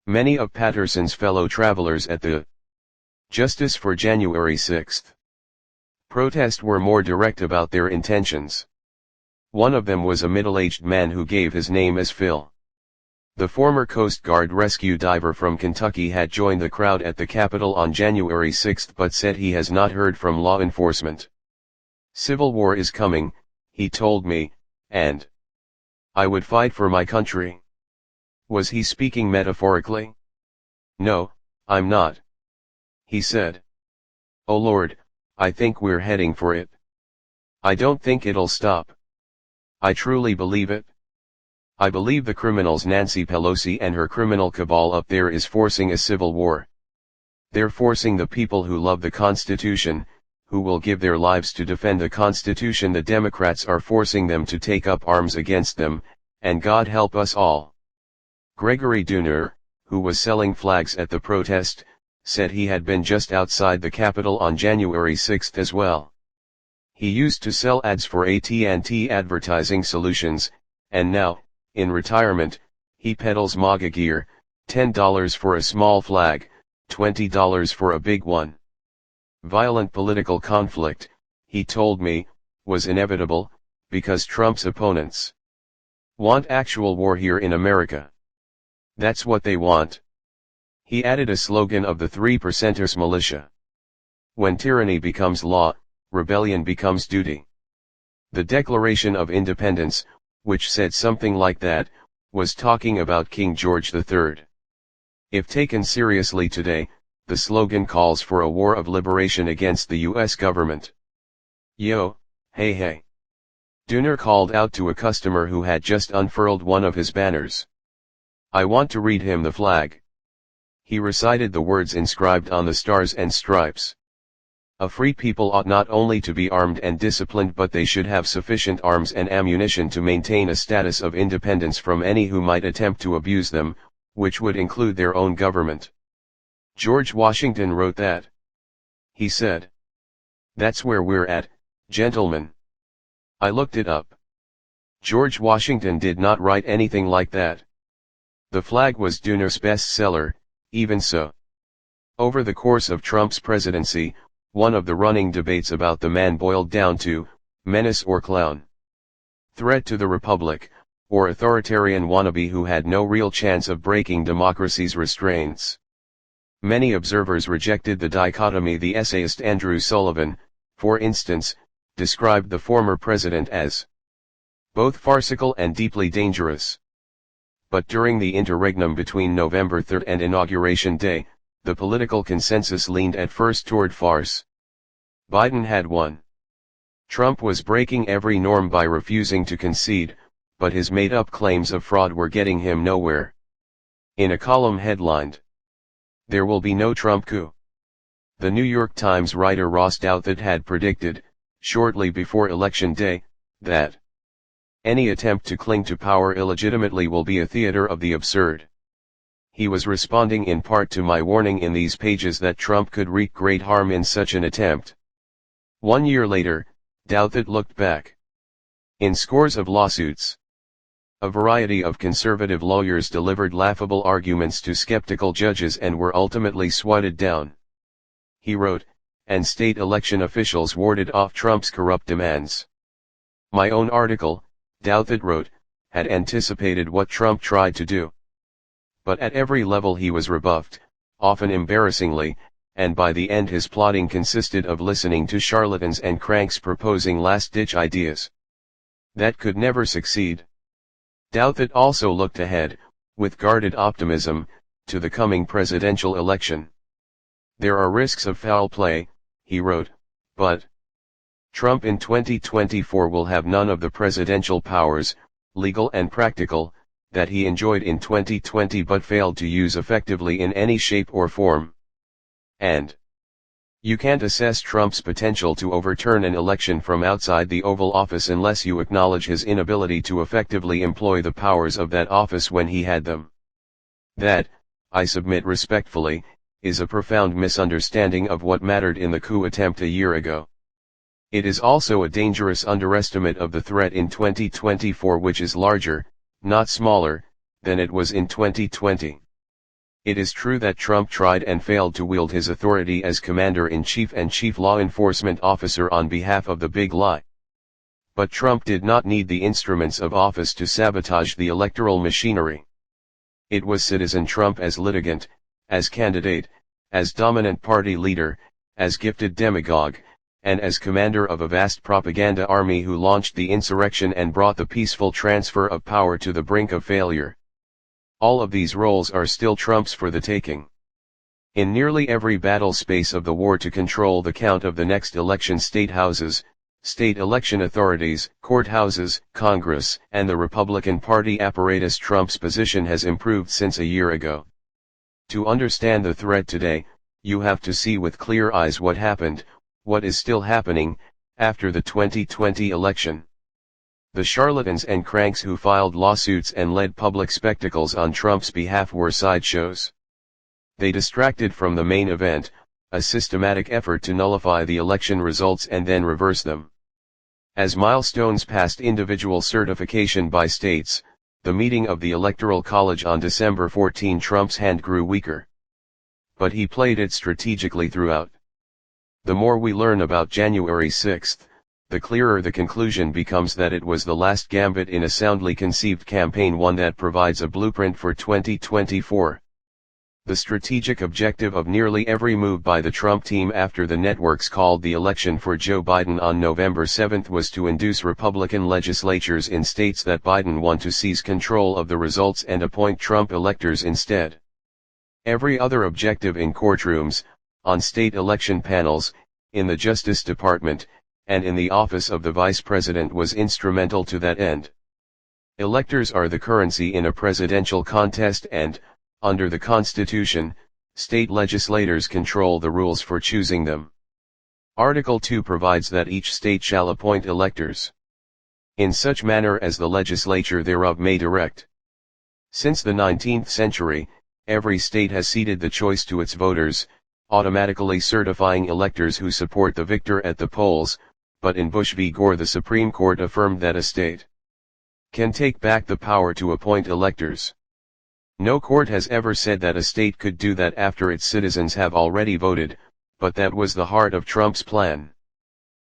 Speaker 1: Many of Patterson's fellow travelers at the Justice for January 6th protest were more direct about their intentions. One of them was a middle-aged man who gave his name as Phil. The former Coast Guard rescue diver from Kentucky had joined the crowd at the Capitol on January 6 but said he has not heard from law enforcement. Civil war is coming, he told me, and I would fight for my country. Was he speaking metaphorically? No, I'm not. He said. Oh Lord, I think we're heading for it. I don't think it'll stop. I truly believe it. I believe the criminals Nancy Pelosi and her criminal cabal up there is forcing a civil war. They're forcing the people who love the Constitution, who will give their lives to defend the Constitution. The Democrats are forcing them to take up arms against them, and God help us all. Gregory Dooner, who was selling flags at the protest, said he had been just outside the Capitol on January 6 as well. He used to sell ads for AT&T Advertising Solutions, and now, in retirement, he peddles MAGA gear, $10 for a small flag, $20 for a big one. Violent political conflict, he told me, was inevitable, because Trump's opponents want actual war here in America. That's what they want. He added a slogan of the 3%ers militia. When tyranny becomes law, rebellion becomes duty. The Declaration of Independence, which said something like that, was talking about King George III. If taken seriously today, the slogan calls for a war of liberation against the US government. Yo, hey hey. Dooner called out to a customer who had just unfurled one of his banners. I want to read him the flag. He recited the words inscribed on the stars and stripes. A free people ought not only to be armed and disciplined, but they should have sufficient arms and ammunition to maintain a status of independence from any who might attempt to abuse them, which would include their own government. George Washington wrote that. He said. That's where we're at, gentlemen. I looked it up. George Washington did not write anything like that. The flag was Dooner's bestseller, even so. Over the course of Trump's presidency, one of the running debates about the man boiled down to, menace or clown. Threat to the republic, or authoritarian wannabe who had no real chance of breaking democracy's restraints. Many observers rejected the dichotomy. The essayist Andrew Sullivan, for instance, described the former president as both farcical and deeply dangerous. But during the interregnum between November 3 and Inauguration Day, the political consensus leaned at first toward farce. Biden had won. Trump was breaking every norm by refusing to concede, but his made-up claims of fraud were getting him nowhere. In a column headlined, "There will be no Trump coup," the New York Times writer Ross Douthat had predicted, shortly before Election Day, that any attempt to cling to power illegitimately will be a theater of the absurd. He was responding in part to my warning in these pages that Trump could wreak great harm in such an attempt. 1 year later, Douthat looked back. In scores of lawsuits, a variety of conservative lawyers delivered laughable arguments to skeptical judges and were ultimately swatted down. He wrote, and state election officials warded off Trump's corrupt demands. My own article, Douthat wrote, had anticipated what Trump tried to do. But at every level he was rebuffed, often embarrassingly, and by the end his plotting consisted of listening to charlatans and cranks proposing last-ditch ideas that could never succeed. Douthat also looked ahead, with guarded optimism, to the coming presidential election. There are risks of foul play, he wrote, but Trump in 2024 will have none of the presidential powers, legal and practical, that he enjoyed in 2020 but failed to use effectively in any shape or form. And you can't assess Trump's potential to overturn an election from outside the Oval Office unless you acknowledge his inability to effectively employ the powers of that office when he had them. That, I submit respectfully, is a profound misunderstanding of what mattered in the coup attempt a year ago. It is also a dangerous underestimate of the threat in 2024, which is larger, not smaller, than it was in 2020. It is true that Trump tried and failed to wield his authority as commander-in-chief and chief law enforcement officer on behalf of the big lie. But Trump did not need the instruments of office to sabotage the electoral machinery. It was Citizen Trump as litigant, as candidate, as dominant party leader, as gifted demagogue, and as commander of a vast propaganda army who launched the insurrection and brought the peaceful transfer of power to the brink of failure. All of these roles are still Trump's for the taking. In nearly every battle space of the war to control the count of the next election, state houses, state election authorities, courthouses, Congress, and the Republican Party apparatus, Trump's position has improved since a year ago. To understand the threat today, you have to see with clear eyes what happened, what is still happening, after the 2020 election. The charlatans and cranks who filed lawsuits and led public spectacles on Trump's behalf were sideshows. They distracted from the main event, a systematic effort to nullify the election results and then reverse them. As milestones passed individual certification by states, the meeting of the Electoral College on December 14, Trump's hand grew weaker. But he played it strategically throughout. The more we learn about January 6, the clearer the conclusion becomes that it was the last gambit in a soundly conceived campaign, one that provides a blueprint for 2024. The strategic objective of nearly every move by the Trump team after the networks called the election for Joe Biden on November 7 was to induce Republican legislatures in states that Biden won to seize control of the results and appoint Trump electors instead. Every other objective in courtrooms, on state election panels, in the Justice Department, and in the office of the Vice President was instrumental to that end. Electors are the currency in a presidential contest and, under the Constitution, state legislators control the rules for choosing them. Article 2 provides that each state shall appoint electors in such manner as the legislature thereof may direct. Since the 19th century, every state has ceded the choice to its voters, automatically certifying electors who support the victor at the polls, but in Bush v. Gore the Supreme Court affirmed that a state can take back the power to appoint electors. No court has ever said that a state could do that after its citizens have already voted, but that was the heart of Trump's plan.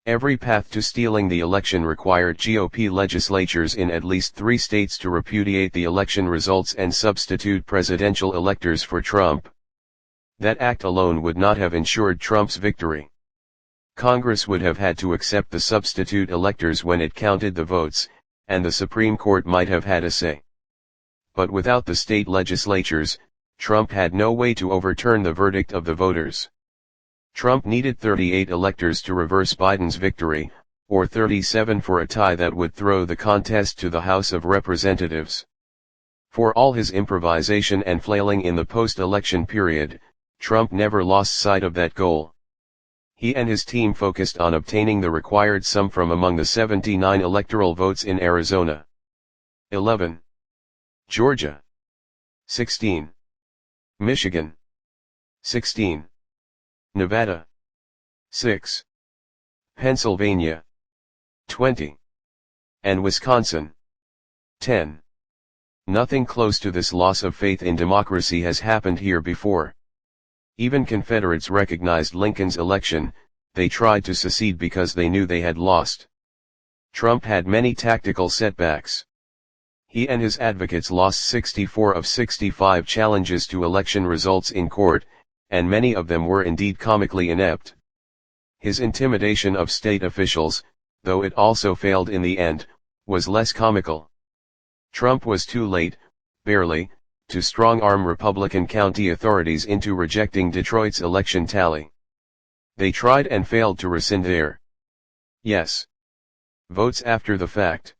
Speaker 1: Every path to stealing the election required GOP legislatures in at least 3 states to repudiate the election results and substitute presidential electors for Trump. That act alone would not have ensured Trump's victory. Congress would have had to accept the substitute electors when it counted the votes, and the Supreme Court might have had a say. But without the state legislatures, Trump had no way to overturn the verdict of the voters. Trump needed 38 electors to reverse Biden's victory, or 37 for a tie that would throw the contest to the House of Representatives. For all his improvisation and flailing in the post-election period, Trump never lost sight of that goal. He and his team focused on obtaining the required sum from among the 79 electoral votes in Arizona. 11. Georgia. 16. Michigan. 16. Nevada. 6. Pennsylvania. 20. And Wisconsin. 10. Nothing close to this loss of faith in democracy has happened here before. Even Confederates recognized Lincoln's election, they tried to secede because they knew they had lost. Trump had many tactical setbacks. He and his advocates lost 64 of 65 challenges to election results in court, and many of them were indeed comically inept. His intimidation of state officials, though it also failed in the end, was less comical. Trump was too late, barely, to strong-arm Republican county authorities into rejecting Detroit's election tally. They tried and failed to rescind their votes after the fact.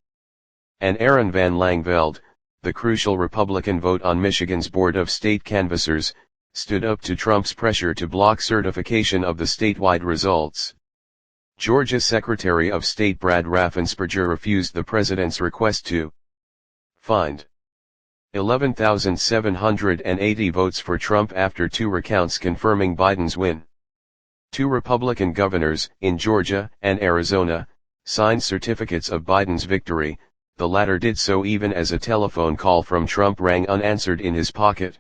Speaker 1: And Aaron Van Langveld, the crucial Republican vote on Michigan's Board of State Canvassers, stood up to Trump's pressure to block certification of the statewide results. Georgia Secretary of State Brad Raffensperger refused the president's request to find 11,780 votes for Trump after two recounts confirming Biden's win. Two Republican governors, in Georgia and Arizona, signed certificates of Biden's victory. The latter did so even as a telephone call from Trump rang unanswered in his pocket.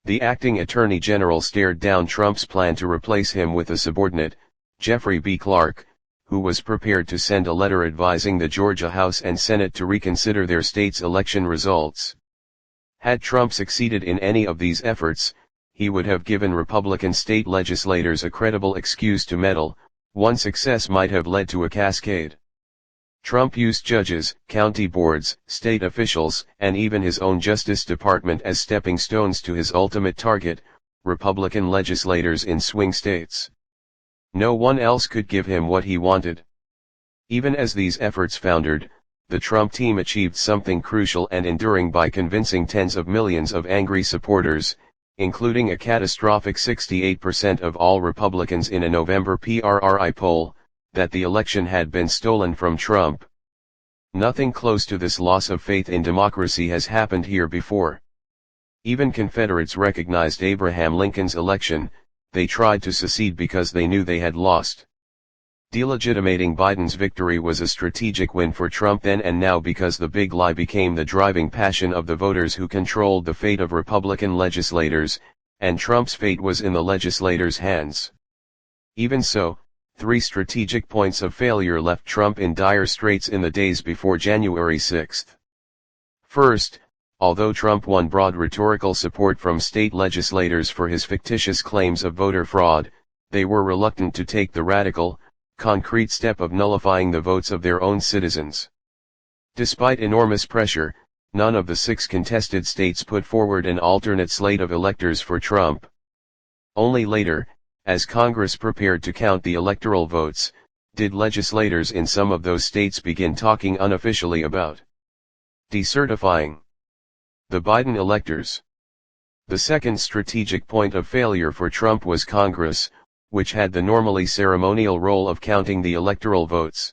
Speaker 1: The acting attorney general stared down Trump's plan to replace him with a subordinate, Jeffrey B. Clark, who was prepared to send a letter advising the Georgia House and Senate to reconsider their state's election results. Had Trump succeeded in any of these efforts, he would have given Republican state legislators a credible excuse to meddle. One success might have led to a cascade. Trump used judges, county boards, state officials, and even his own Justice Department as stepping stones to his ultimate target, Republican legislators in swing states. No one else could give him what he wanted. Even as these efforts foundered, the Trump team achieved something crucial and enduring by convincing tens of millions of angry supporters, including a catastrophic 68% of all Republicans in a November PRRI poll, that the election had been stolen from Trump. Nothing close to this loss of faith in democracy has happened here before. Even Confederates recognized Abraham Lincoln's election, they tried to secede because they knew they had lost. Delegitimating Biden's victory was a strategic win for Trump then and now because the big lie became the driving passion of the voters who controlled the fate of Republican legislators, and Trump's fate was in the legislators' hands. Even so, three strategic points of failure left Trump in dire straits in the days before January 6. First, although Trump won broad rhetorical support from state legislators for his fictitious claims of voter fraud, they were reluctant to take the radical, concrete step of nullifying the votes of their own citizens. Despite enormous pressure, none of the 6 contested states put forward an alternate slate of electors for Trump. Only later, as Congress prepared to count the electoral votes, did legislators in some of those states begin talking unofficially about decertifying the Biden electors. The second strategic point of failure for Trump was Congress, which had the normally ceremonial role of counting the electoral votes.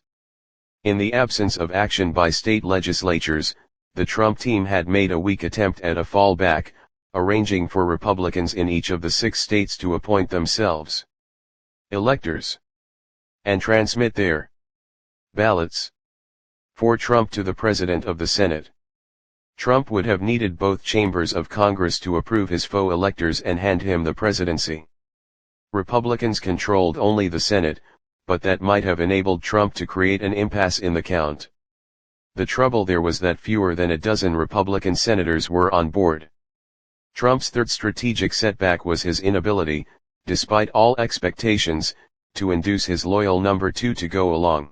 Speaker 1: In the absence of action by state legislatures, the Trump team had made a weak attempt at a fallback, arranging for Republicans in each of the 6 states to appoint themselves electors and transmit their ballots for Trump to the President of the Senate. Trump would have needed both chambers of Congress to approve his faux electors and hand him the presidency. Republicans controlled only the Senate, but that might have enabled Trump to create an impasse in the count. The trouble there was that fewer than a dozen Republican senators were on board. Trump's third strategic setback was his inability, despite all expectations, to induce his loyal number 2 to go along.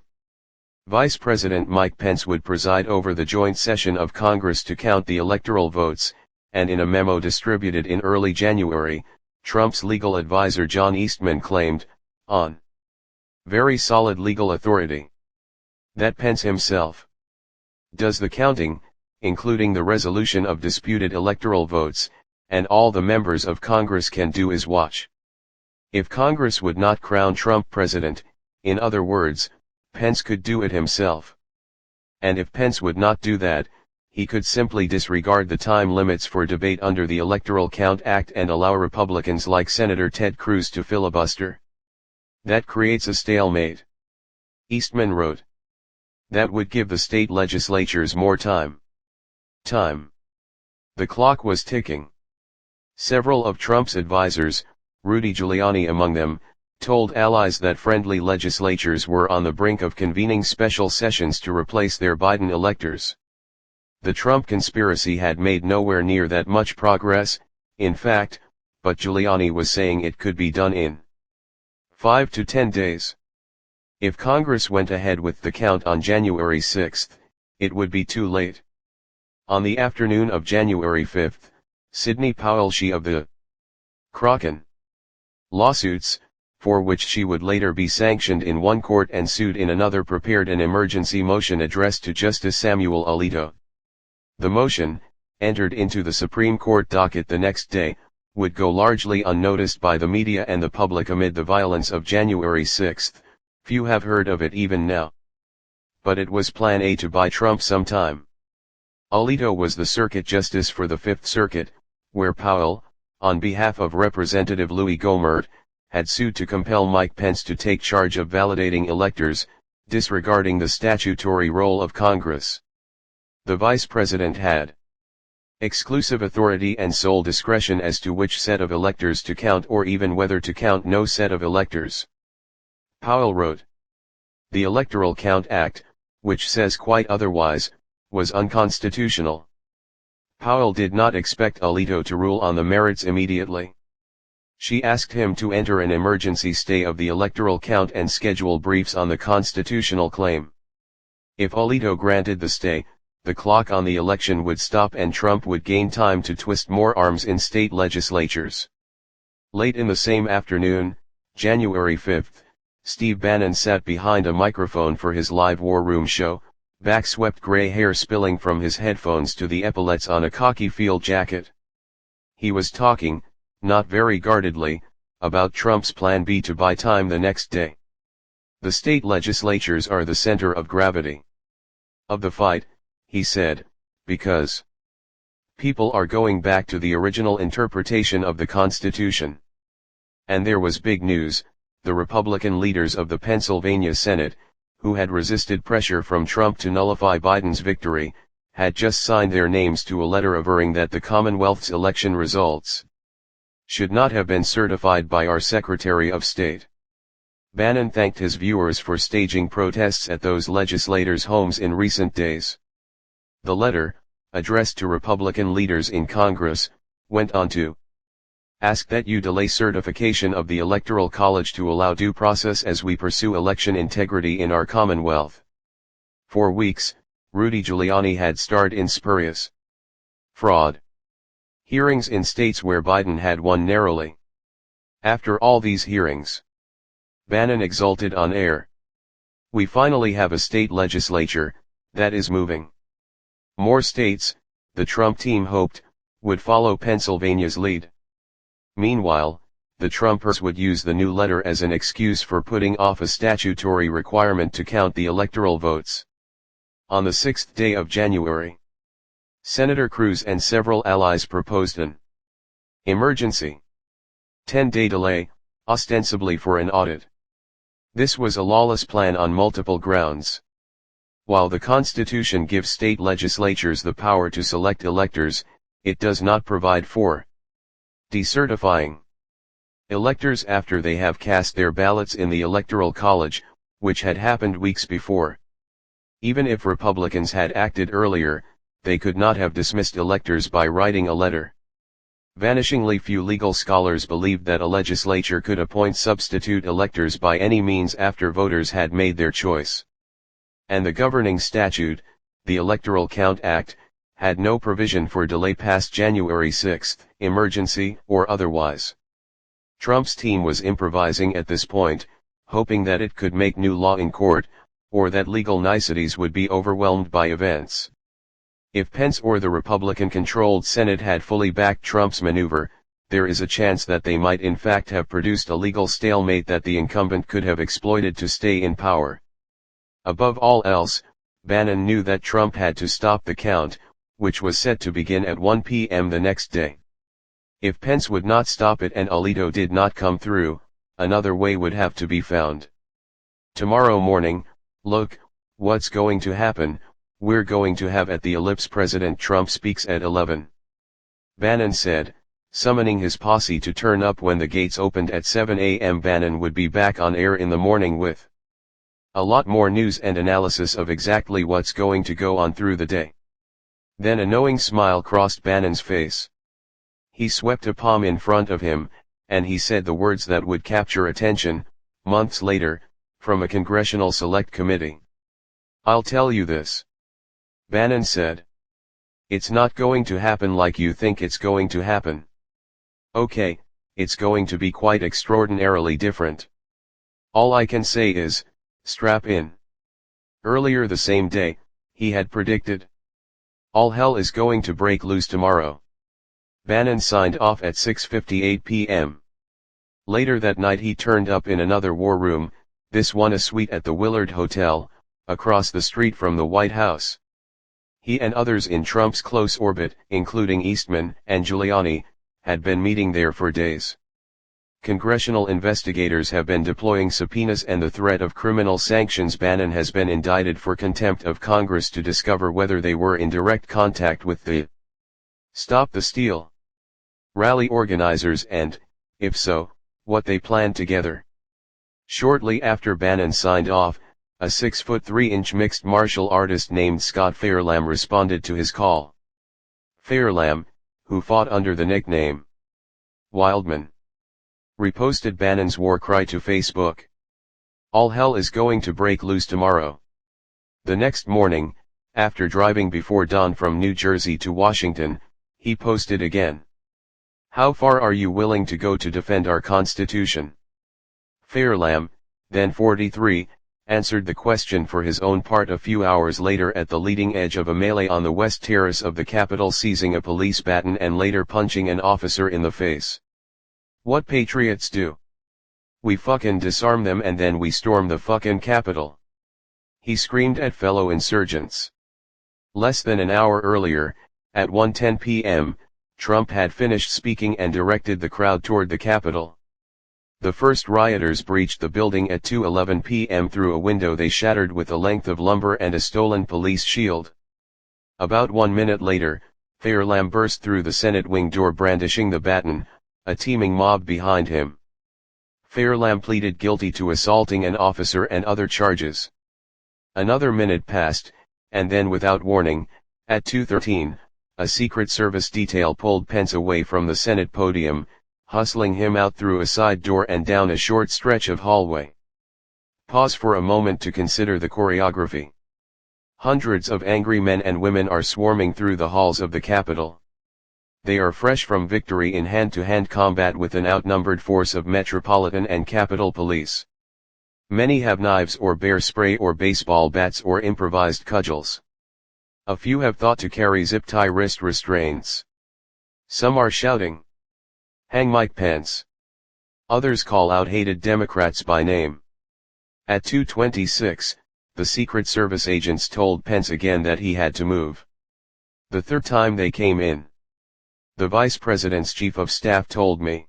Speaker 1: Vice President Mike Pence would preside over the joint session of Congress to count the electoral votes, and in a memo distributed in early January, Trump's legal advisor John Eastman claimed, on very solid legal authority, that Pence himself does the counting, including the resolution of disputed electoral votes, and all the members of Congress can do is watch. If Congress would not crown Trump president, in other words, Pence could do it himself. And if Pence would not do that, he could simply disregard the time limits for debate under the Electoral Count Act and allow Republicans like Senator Ted Cruz to filibuster. That creates a stalemate. Eastman wrote. That would give the state legislatures more time. The clock was ticking. Several of Trump's advisers, Rudy Giuliani among them, told allies that friendly legislatures were on the brink of convening special sessions to replace their Biden electors. The Trump conspiracy had made nowhere near that much progress, in fact, but Giuliani was saying it could be done in 5 to 10 days. If Congress went ahead with the count on January 6, it would be too late. On the afternoon of January 5, Sidney Powell, she of the Kraken lawsuits, for which she would later be sanctioned in one court and sued in another, prepared an emergency motion addressed to Justice Samuel Alito. The motion, entered into the Supreme Court docket the next day, would go largely unnoticed by the media and the public amid the violence of January 6. Few have heard of it even now. But it was Plan A to buy Trump some time. Alito was the circuit justice for the Fifth Circuit, where Powell, on behalf of Representative Louis Gohmert, had sued to compel Mike Pence to take charge of validating electors, disregarding the statutory role of Congress. The vice president had exclusive authority and sole discretion as to which set of electors to count or even whether to count no set of electors. Powell wrote. The Electoral Count Act, which says quite otherwise, was unconstitutional. Powell did not expect Alito to rule on the merits immediately. She asked him to enter an emergency stay of the electoral count and schedule briefs on the constitutional claim. If Alito granted the stay, the clock on the election would stop and Trump would gain time to twist more arms in state legislatures. Late in the same afternoon, January 5, Steve Bannon sat behind a microphone for his live War Room show, back-swept gray hair spilling from his headphones to the epaulets on a khaki field jacket. He was talking, not very guardedly, about Trump's Plan B to buy time the next day. The state legislatures are the center of gravity of the fight, he said, because people are going back to the original interpretation of the Constitution. And there was big news. The Republican leaders of the Pennsylvania Senate, who had resisted pressure from Trump to nullify Biden's victory, had just signed their names to a letter averring that the Commonwealth's election results should not have been certified by our Secretary of State. Bannon thanked his viewers for staging protests at those legislators' homes in recent days. The letter, addressed to Republican leaders in Congress, went on to ask that you delay certification of the Electoral College to allow due process as we pursue election integrity in our Commonwealth. For weeks, Rudy Giuliani had starred in spurious fraud hearings in states where Biden had won narrowly. After all these hearings, Bannon exulted on air. We finally have a state legislature that is moving. More states, the Trump team hoped, would follow Pennsylvania's lead. Meanwhile, the Trumpers would use the new letter as an excuse for putting off a statutory requirement to count the electoral votes. On the 6th day of January, Senator Cruz and several allies proposed an emergency 10-day delay, ostensibly for an audit. This was a lawless plan on multiple grounds. While the Constitution gives state legislatures the power to select electors, it does not provide for decertifying electors after they have cast their ballots in the Electoral College, which had happened weeks before. Even if Republicans had acted earlier, they could not have dismissed electors by writing a letter. Vanishingly few legal scholars believed that a legislature could appoint substitute electors by any means after voters had made their choice. And the governing statute, the Electoral Count Act, had no provision for delay past January 6, emergency or otherwise. Trump's team was improvising at this point, hoping that it could make new law in court, or that legal niceties would be overwhelmed by events. If Pence or the Republican-controlled Senate had fully backed Trump's maneuver, there is a chance that they might in fact have produced a legal stalemate that the incumbent could have exploited to stay in power. Above all else, Bannon knew that Trump had to stop the count, which was set to begin at 1 p.m. the next day. If Pence would not stop it and Alito did not come through, another way would have to be found. Tomorrow morning, look, what's going to happen, we're going to have at the ellipse President Trump speaks at 11. Bannon said, summoning his posse to turn up when the gates opened at 7 a.m. Bannon would be back on air in the morning with a lot more news and analysis of exactly what's going to go on through the day. Then a knowing smile crossed Bannon's face. He swept a palm in front of him, and he said the words that would capture attention, months later, from a congressional select committee. I'll tell you this. Bannon said. It's not going to happen like you think it's going to happen. Okay, it's going to be quite extraordinarily different. All I can say is, strap in. Earlier the same day, he had predicted, all hell is going to break loose tomorrow. Bannon signed off at 6:58 p.m. Later that night he turned up in another war room, this one a suite at the Willard Hotel, across the street from the White House. He and others in Trump's close orbit, including Eastman and Giuliani, had been meeting there for days. Congressional investigators have been deploying subpoenas and the threat of criminal sanctions. Bannon has been indicted for contempt of Congress to discover whether they were in direct contact with the Stop the Steal rally organizers and, if so, what they planned together. Shortly after Bannon signed off, a 6'3" mixed martial artist named Scott Fairlamb responded to his call. Fairlamb, who fought under the nickname Wildman, reposted Bannon's war cry to Facebook. All hell is going to break loose tomorrow. The next morning, after driving before dawn from New Jersey to Washington, he posted again. How far are you willing to go to defend our Constitution? Fairlamb, then 43, answered the question for his own part a few hours later at the leading edge of a melee on the West Terrace of the Capitol, seizing a police baton and later punching an officer in the face. What patriots do? We fucking disarm them and then we storm the fucking Capitol, he screamed at fellow insurgents. Less than an hour earlier, at 1:10 p.m., Trump had finished speaking and directed the crowd toward the Capitol. The first rioters breached the building at 2:11 p.m. through a window they shattered with a length of lumber and a stolen police shield. About 1 minute later, Fairlamb burst through the Senate wing door brandishing the baton, a teeming mob behind him. Fairlamb pleaded guilty to assaulting an officer and other charges. Another minute passed, and then without warning, at 2:13, a Secret Service detail pulled Pence away from the Senate podium, hustling him out through a side door and down a short stretch of hallway. Pause for a moment to consider the choreography. Hundreds of angry men and women are swarming through the halls of the Capitol. They are fresh from victory in hand-to-hand combat with an outnumbered force of Metropolitan and Capitol Police. Many have knives or bear spray or baseball bats or improvised cudgels. A few have thought to carry zip-tie wrist restraints. Some are shouting, "Hang Mike Pence." Others call out hated Democrats by name. At 2:26, the Secret Service agents told Pence again that he had to move. The third time they came in. The Vice President's Chief of Staff told me.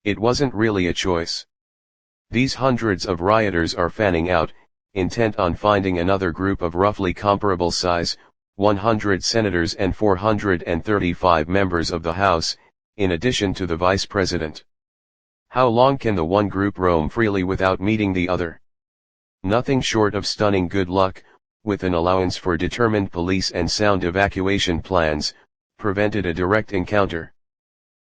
Speaker 1: It wasn't really a choice. These hundreds of rioters are fanning out, intent on finding another group of roughly comparable size, 100 senators and 435 members of the House, in addition to the Vice President. How long can the one group roam freely without meeting the other? Nothing short of stunning good luck, with an allowance for determined police and sound evacuation plans, prevented a direct encounter.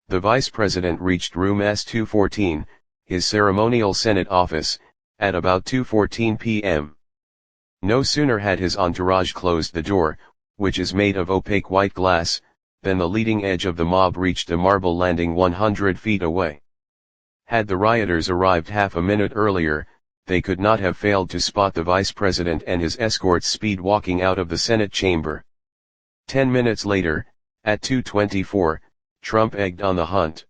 Speaker 1: The Vice President reached room S-214, his ceremonial Senate office, at about 2:14 p.m. No sooner had his entourage closed the door, which is made of opaque white glass, than the leading edge of the mob reached a marble landing 100 feet away. Had the rioters arrived half a minute earlier, they could not have failed to spot the vice president and his escorts speed walking out of the Senate chamber. 10 minutes later, at 2:24, Trump egged on the hunt.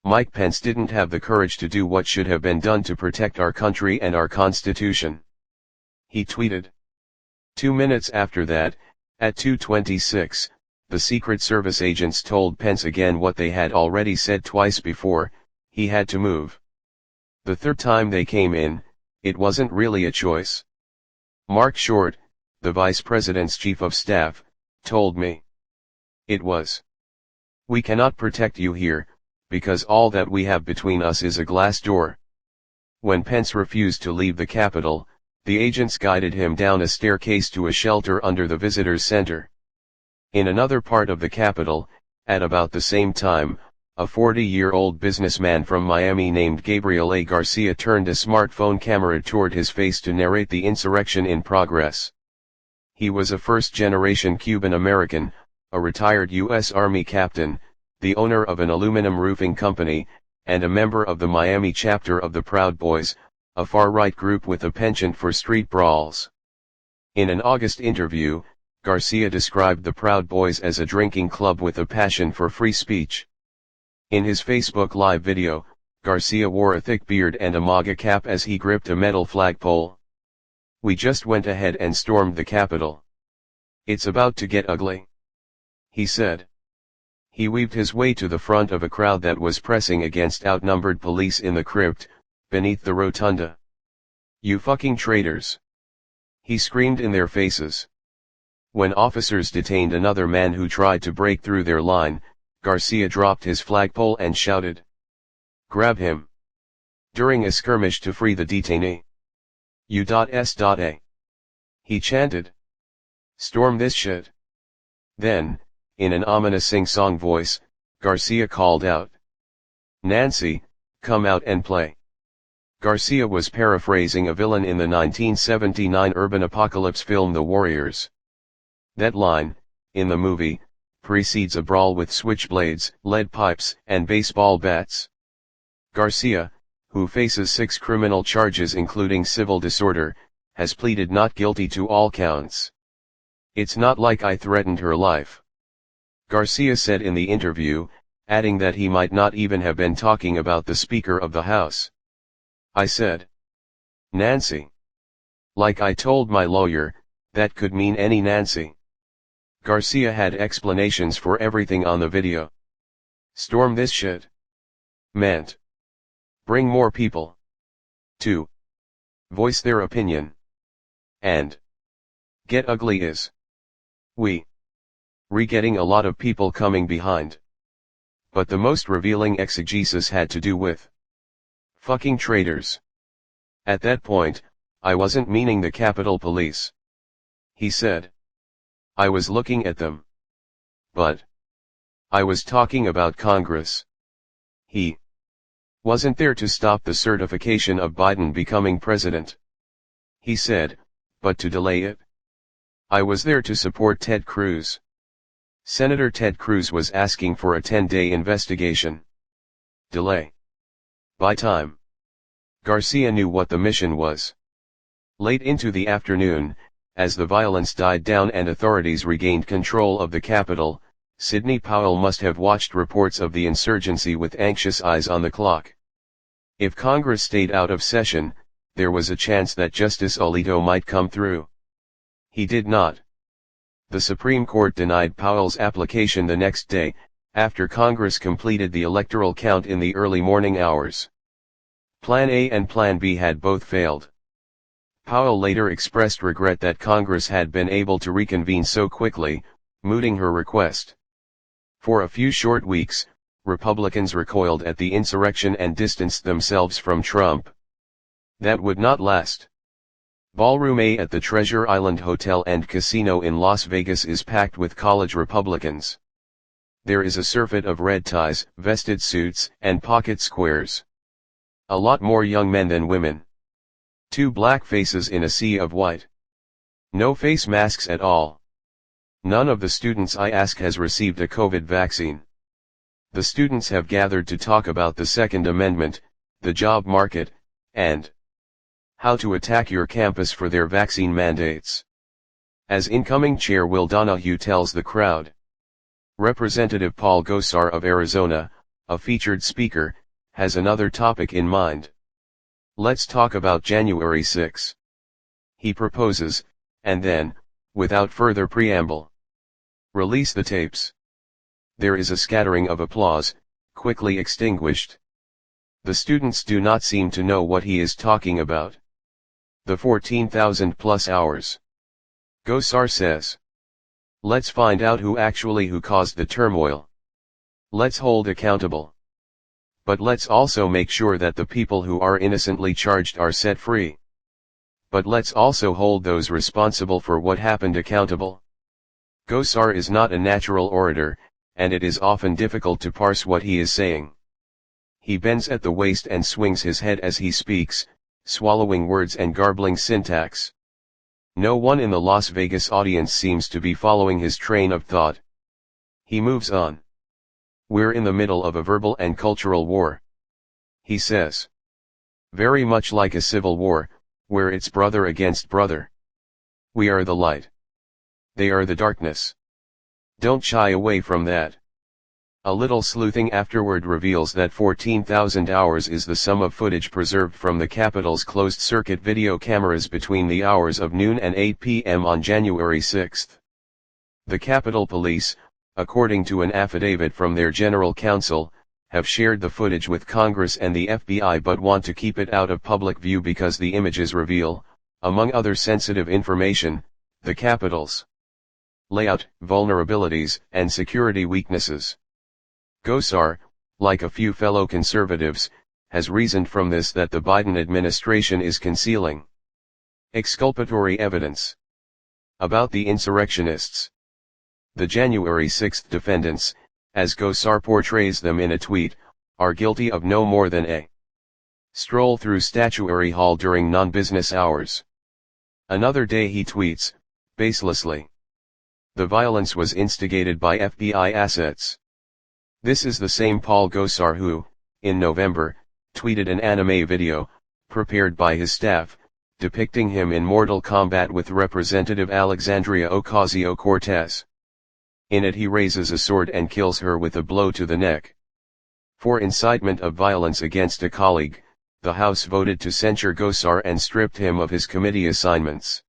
Speaker 1: Mike Pence didn't have the courage to do what should have been done to protect our country and our Constitution. He tweeted. 2 minutes after that, at 2:26, the Secret Service agents told Pence again what they had already said twice before: he had to move. The third time they came in, it wasn't really a choice. Mark Short, the vice president's chief of staff, told me. It was. We cannot protect you here, because all that we have between us is a glass door. When Pence refused to leave the Capitol, the agents guided him down a staircase to a shelter under the Visitors Center. In another part of the Capitol, at about the same time, a 40-year-old businessman from Miami named Gabriel A. Garcia turned a smartphone camera toward his face to narrate the insurrection in progress. He was a first-generation Cuban American, a retired U.S. Army captain, the owner of an aluminum roofing company, and a member of the Miami chapter of the Proud Boys, a far-right group with a penchant for street brawls. In an August interview, Garcia described the Proud Boys as a drinking club with a passion for free speech. In his Facebook Live video, Garcia wore a thick beard and a MAGA cap as he gripped a metal flagpole. We just went ahead and stormed the Capitol. It's about to get ugly, he said. He weaved his way to the front of a crowd that was pressing against outnumbered police in the crypt, beneath the rotunda. You fucking traitors! He screamed in their faces. When officers detained another man who tried to break through their line, Garcia dropped his flagpole and shouted, "Grab him!" during a skirmish to free the detainee. U.S.A. He chanted. Storm this shit. Then, in an ominous sing-song voice, Garcia called out, "Nancy, come out and play." Garcia was paraphrasing a villain in the 1979 urban apocalypse film The Warriors. That line, in the movie, precedes a brawl with switchblades, lead pipes, and baseball bats. Garcia, who faces 6 criminal charges including civil disorder, has pleaded not guilty to all counts. It's not like I threatened her life, Garcia said in the interview, adding that he might not even have been talking about the Speaker of the House. I said, Nancy. Like I told my lawyer, that could mean any Nancy. Garcia had explanations for everything on the video. Storm this shit meant bring more people to voice their opinion, and get ugly is getting a lot of people coming behind. But the most revealing exegesis had to do with fucking traitors. At that point, I wasn't meaning the Capitol Police, he said. I was looking at them. But I was talking about Congress. He wasn't there to stop the certification of Biden becoming president, he said, but to delay it. I was there to support Ted Cruz. Senator Ted Cruz was asking for a 10-day investigation. Delay. Buy time. Garcia knew what the mission was. Late into the afternoon, as the violence died down and authorities regained control of the Capitol, Sidney Powell must have watched reports of the insurgency with anxious eyes on the clock. If Congress stayed out of session, there was a chance that Justice Alito might come through. He did not. The Supreme Court denied Powell's application the next day, after Congress completed the electoral count in the early morning hours. Plan A and Plan B had both failed. Powell later expressed regret that Congress had been able to reconvene so quickly, mooting her request. For a few short weeks, Republicans recoiled at the insurrection and distanced themselves from Trump. That would not last. Ballroom A at the Treasure Island Hotel and Casino in Las Vegas is packed with college Republicans. There is a surfeit of red ties, vested suits, and pocket squares. A lot more young men than women. 2 black faces in a sea of white. No face masks at all. None of the students I ask has received a COVID vaccine. The students have gathered to talk about the Second Amendment, the job market, and how to attack your campus for their vaccine mandates. As incoming chair Will Donahue tells the crowd, Representative Paul Gosar of Arizona, a featured speaker, has another topic in mind. Let's talk about January 6. He proposes, and then, without further preamble, release the tapes. There is a scattering of applause, quickly extinguished. The students do not seem to know what he is talking about. The 14,000 plus hours. Gosar says. Let's find out who caused the turmoil. Let's hold accountable. But let's also make sure that the people who are innocently charged are set free. But let's also hold those responsible for what happened accountable. Gosar is not a natural orator, and it is often difficult to parse what he is saying. He bends at the waist and swings his head as he speaks, swallowing words and garbling syntax. No one in the Las Vegas audience seems to be following his train of thought. He moves on. We're in the middle of a verbal and cultural war, he says. Very much like a civil war, where it's brother against brother. We are the light. They are the darkness. Don't shy away from that. A little sleuthing afterward reveals that 14,000 hours is the sum of footage preserved from the Capitol's closed-circuit video cameras between the hours of noon and 8 p.m. on January 6. The Capitol Police, according to an affidavit from their general counsel, have shared the footage with Congress and the FBI but want to keep it out of public view because the images reveal, among other sensitive information, the Capitol's layout, vulnerabilities, and security weaknesses. Gosar, like a few fellow conservatives, has reasoned from this that the Biden administration is concealing exculpatory evidence about the insurrectionists. The January 6 defendants, as Gosar portrays them in a tweet, are guilty of no more than a stroll through Statuary Hall during non-business hours. Another day he tweets, baselessly, the violence was instigated by FBI assets. This is the same Paul Gosar who, in November, tweeted an anime video, prepared by his staff, depicting him in mortal combat with Representative Alexandria Ocasio-Cortez. In it he raises a sword and kills her with a blow to the neck. For incitement of violence against a colleague, the House voted to censure Gosar and stripped him of his committee assignments.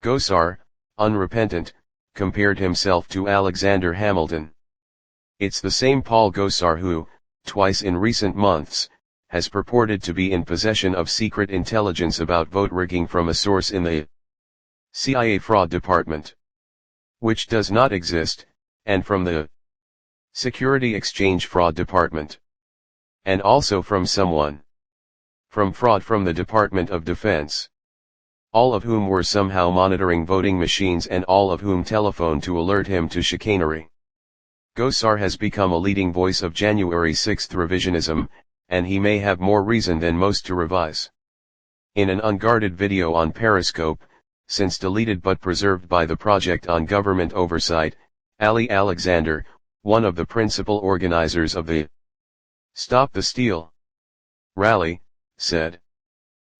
Speaker 1: Gosar, unrepentant, compared himself to Alexander Hamilton. It's the same Paul Gosar who, twice in recent months, has purported to be in possession of secret intelligence about vote rigging from a source in the CIA fraud department, which does not exist, and from the Security Exchange fraud department, and also from someone from fraud from the Department of Defense, all of whom were somehow monitoring voting machines and all of whom telephoned to alert him to chicanery. Gosar has become a leading voice of January 6 revisionism, and he may have more reason than most to revise. In an unguarded video on Periscope, since deleted but preserved by the Project on Government Oversight, Ali Alexander, one of the principal organizers of the Stop the Steal rally, said,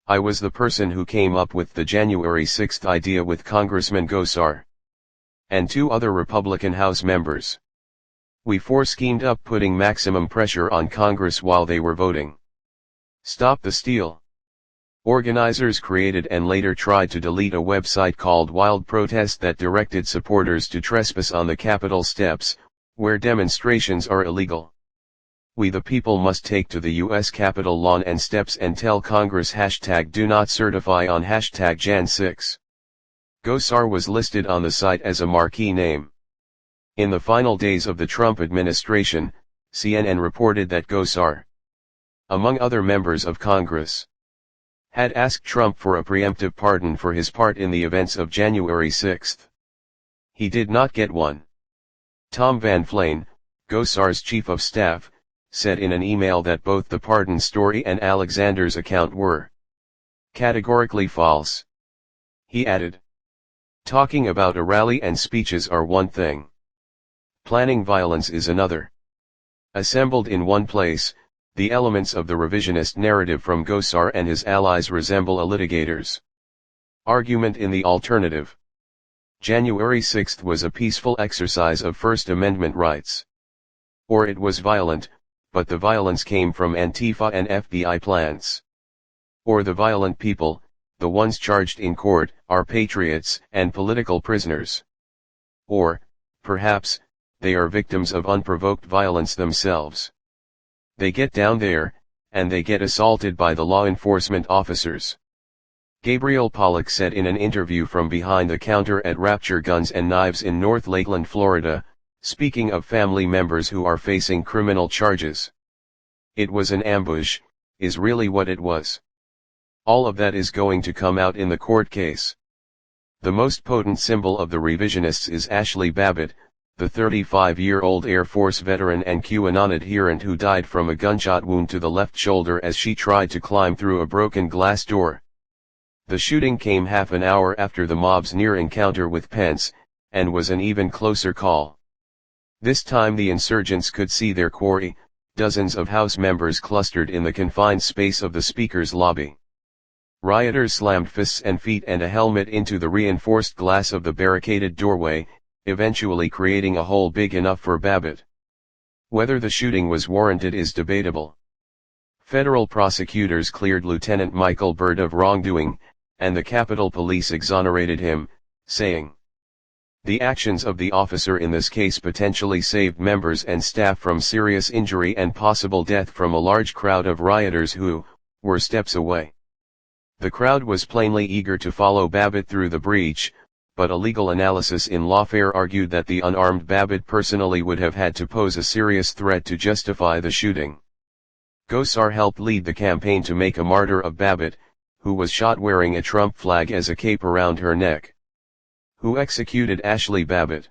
Speaker 1: I was the person who came up with the January 6 idea with Congressman Gosar and two other Republican House members. We schemed up putting maximum pressure on Congress while they were voting. Stop the Steal. Organizers created and later tried to delete a website called Wild Protest that directed supporters to trespass on the Capitol steps, where demonstrations are illegal. We the people must take to the U.S. Capitol lawn and steps and tell Congress #do not certify on #Jan6. Gosar was listed on the site as a marquee name. In the final days of the Trump administration, CNN reported that Gosar, among other members of Congress, had asked Trump for a preemptive pardon for his part in the events of January 6. He did not get one. Tom Van Flane, Gosar's chief of staff, said in an email that both the pardon story and Alexander's account were categorically false. He added, talking about a rally and speeches are one thing. Planning violence is another. Assembled in one place, The elements of the revisionist narrative from Gosar and his allies resemble a litigator's argument in the alternative. January 6 was a peaceful exercise of First Amendment rights. Or it was violent, but the violence came from Antifa and FBI plans. Or the violent people, the ones charged in court, are patriots and political prisoners. Or, perhaps, they are victims of unprovoked violence themselves. They get down there, and they get assaulted by the law enforcement officers. Gabriel Pollock said in an interview from behind the counter at Rapture Guns and Knives in North Lakeland, Florida, speaking of family members who are facing criminal charges. It was an ambush, is really what it was. All of that is going to come out in the court case. The most potent symbol of the revisionists is Ashley Babbitt, the 35-year-old Air Force veteran and QAnon adherent who died from a gunshot wound to the left shoulder as she tried to climb through a broken glass door. The shooting came half an hour after the mob's near encounter with Pence, and was an even closer call. This time the insurgents could see their quarry, dozens of House members clustered in the confined space of the Speaker's lobby. Rioters slammed fists and feet and a helmet into the reinforced glass of the barricaded doorway, eventually creating a hole big enough for Babbitt. Whether the shooting was warranted is debatable. Federal prosecutors cleared Lieutenant Michael Byrd of wrongdoing, and the Capitol Police exonerated him, saying, "The actions of the officer in this case potentially saved members and staff from serious injury and possible death from a large crowd of rioters who were steps away." The crowd was plainly eager to follow Babbitt through the breach, but a legal analysis in lawfare argued that the unarmed Babbitt personally would have had to pose a serious threat to justify the shooting. Gosar helped lead the campaign to make a martyr of Babbitt, who was shot wearing a Trump flag as a cape around her neck. Who executed Ashley Babbitt?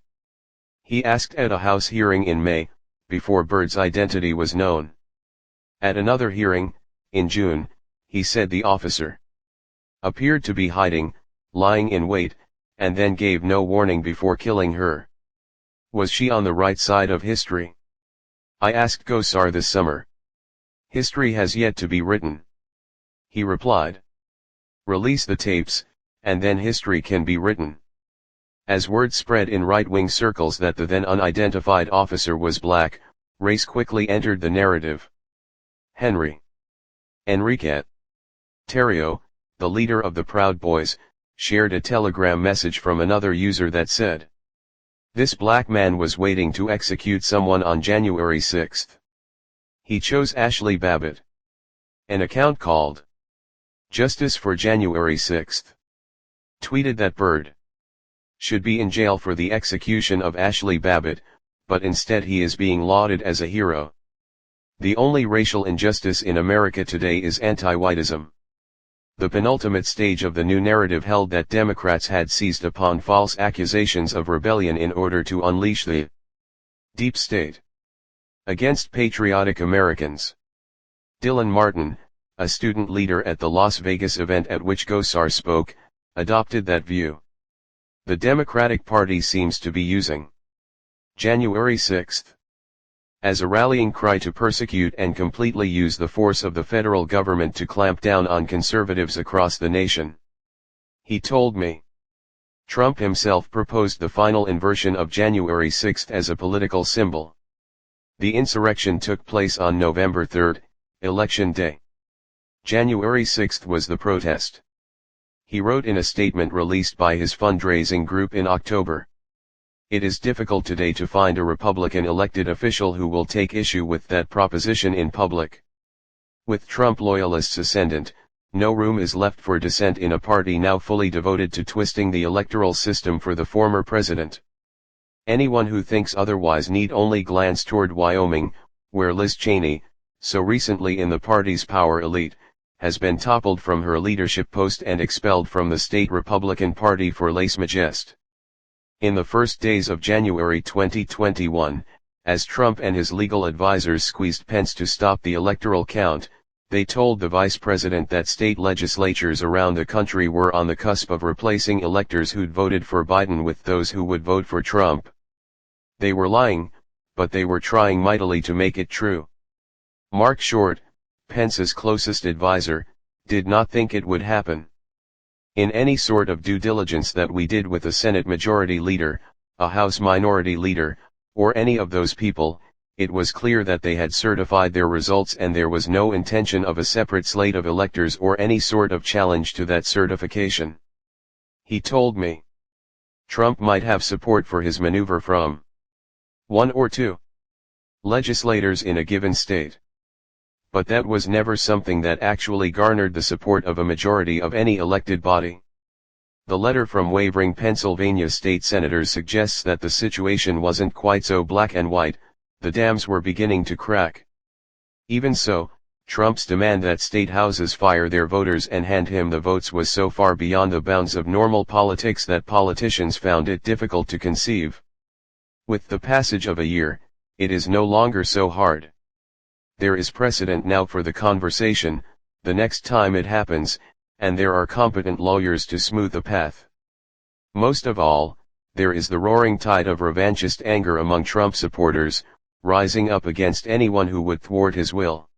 Speaker 1: He asked at a House hearing in May, before Byrd's identity was known. At another hearing, in June, he said the officer appeared to be hiding, lying in wait, and then gave no warning before killing her. Was she on the right side of history? I asked Gosar this summer. History has yet to be written. He replied. Release the tapes, and then history can be written. As word spread in right-wing circles that the then unidentified officer was black, race quickly entered the narrative. Enrique Terrio, the leader of the Proud Boys, shared a Telegram message from another user that said, "This black man was waiting to execute someone on January 6. He chose Ashley Babbitt." An account called Justice for January 6 tweeted that Byrd should be in jail for the execution of Ashley Babbitt, but instead he is being lauded as a hero. The only racial injustice in America today is anti-whiteism. The penultimate stage of the new narrative held that Democrats had seized upon false accusations of rebellion in order to unleash the deep state against patriotic Americans. Dylan Martin, a student leader at the Las Vegas event at which Gosar spoke, adopted that view. The Democratic Party seems to be using January 6 as a rallying cry to persecute and completely use the force of the federal government to clamp down on conservatives across the nation. He told me. Trump himself proposed the final inversion of January 6 as a political symbol. The insurrection took place on November 3, Election Day. January 6 was the protest. He wrote in a statement released by his fundraising group in October. It is difficult today to find a Republican elected official who will take issue with that proposition in public. With Trump loyalists ascendant, no room is left for dissent in a party now fully devoted to twisting the electoral system for the former president. Anyone who thinks otherwise need only glance toward Wyoming, where Liz Cheney, so recently in the party's power elite, has been toppled from her leadership post and expelled from the state Republican Party for lèse-majesté. In the first days of January 2021, as Trump and his legal advisors squeezed Pence to stop the electoral count, they told the vice president that state legislatures around the country were on the cusp of replacing electors who'd voted for Biden with those who would vote for Trump. They were lying, but they were trying mightily to make it true. Mark Short, Pence's closest advisor, did not think it would happen. In any sort of due diligence that we did with a Senate Majority Leader, a House Minority Leader, or any of those people, it was clear that they had certified their results and there was no intention of a separate slate of electors or any sort of challenge to that certification. He told me Trump might have support for his maneuver from one or two legislators in a given state. But that was never something that actually garnered the support of a majority of any elected body. The letter from wavering Pennsylvania state senators suggests that the situation wasn't quite so black and white, the dams were beginning to crack. Even so, Trump's demand that state houses fire their voters and hand him the votes was so far beyond the bounds of normal politics that politicians found it difficult to conceive. With the passage of a year, it is no longer so hard. There is precedent now for the conversation, the next time it happens, and there are competent lawyers to smooth the path. Most of all, there is the roaring tide of revanchist anger among Trump supporters, rising up against anyone who would thwart his will.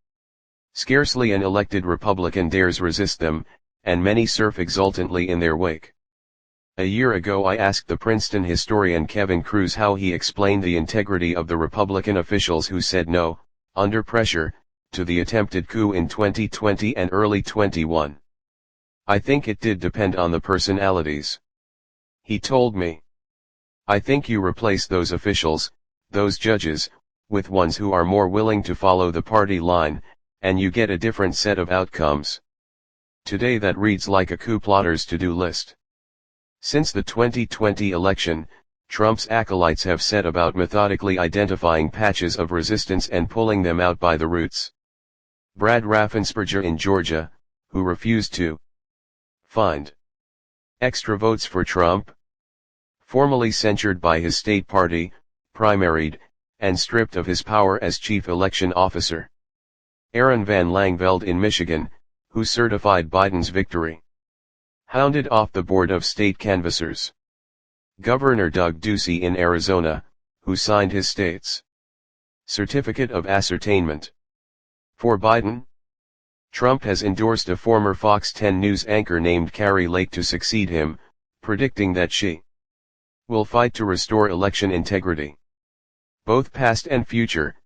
Speaker 1: Scarcely an elected Republican dares resist them, and many surf exultantly in their wake. A year ago I asked the Princeton historian Kevin Cruz how he explained the integrity of the Republican officials who said no, under pressure, to the attempted coup in 2020 and early 21. I think it did depend on the personalities. He told me, I think you replace those officials, those judges, with ones who are more willing to follow the party line, and you get a different set of outcomes. Today that reads like a coup plotter's to-do list. Since the 2020 election, Trump's acolytes have set about methodically identifying patches of resistance and pulling them out by the roots. Brad Raffensperger in Georgia, who refused to find extra votes for Trump, formally censured by his state party, primaried, and stripped of his power as chief election officer. Aaron Van Langveld in Michigan, who certified Biden's victory, hounded off the board of state canvassers. Governor Doug Ducey in Arizona, who signed his state's certificate of ascertainment. For Biden, Trump has endorsed a former Fox 10 News anchor named Kari Lake to succeed him, predicting that she will fight to restore election integrity. Both past and future.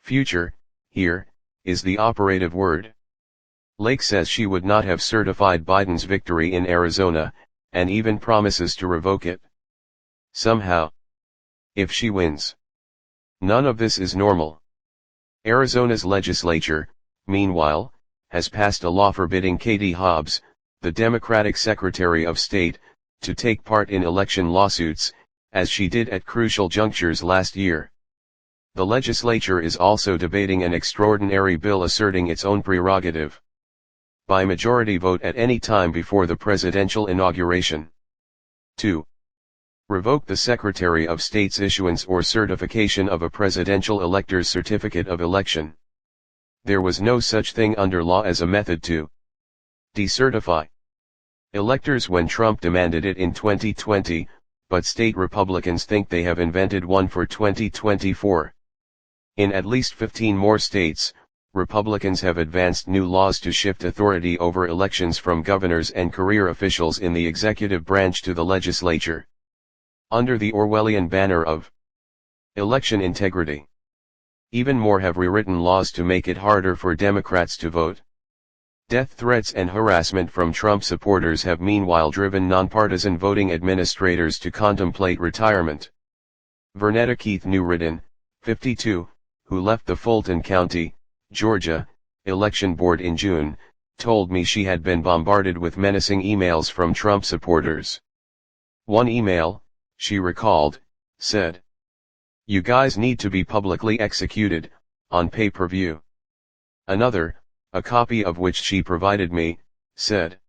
Speaker 1: Future, here, is the operative word. Lake says she would not have certified Biden's victory in Arizona, and even promises to revoke it somehow, if she wins. None of this is normal. Arizona's legislature, meanwhile, has passed a law forbidding Katie Hobbs, the Democratic Secretary of State, to take part in election lawsuits, as she did at crucial junctures last year. The legislature is also debating an extraordinary bill asserting its own prerogative by majority vote at any time before the presidential inauguration. 2. Revoke the Secretary of State's issuance or certification of a presidential elector's certificate of election. There was no such thing under law as a method to decertify electors when Trump demanded it in 2020, but state Republicans think they have invented one for 2024. In at least 15 more states, Republicans have advanced new laws to shift authority over elections from governors and career officials in the executive branch to the legislature, under the Orwellian banner of election integrity. Even more have rewritten laws to make it harder for Democrats to vote. Death threats and harassment from Trump supporters have meanwhile driven nonpartisan voting administrators to contemplate retirement. Vernetta Keith Newridden, 52, who left the Fulton County, Georgia, election board in June, told me she had been bombarded with menacing emails from Trump supporters. One email, she recalled, said, "You guys need to be publicly executed, on pay-per-view." Another, a copy of which she provided me, said,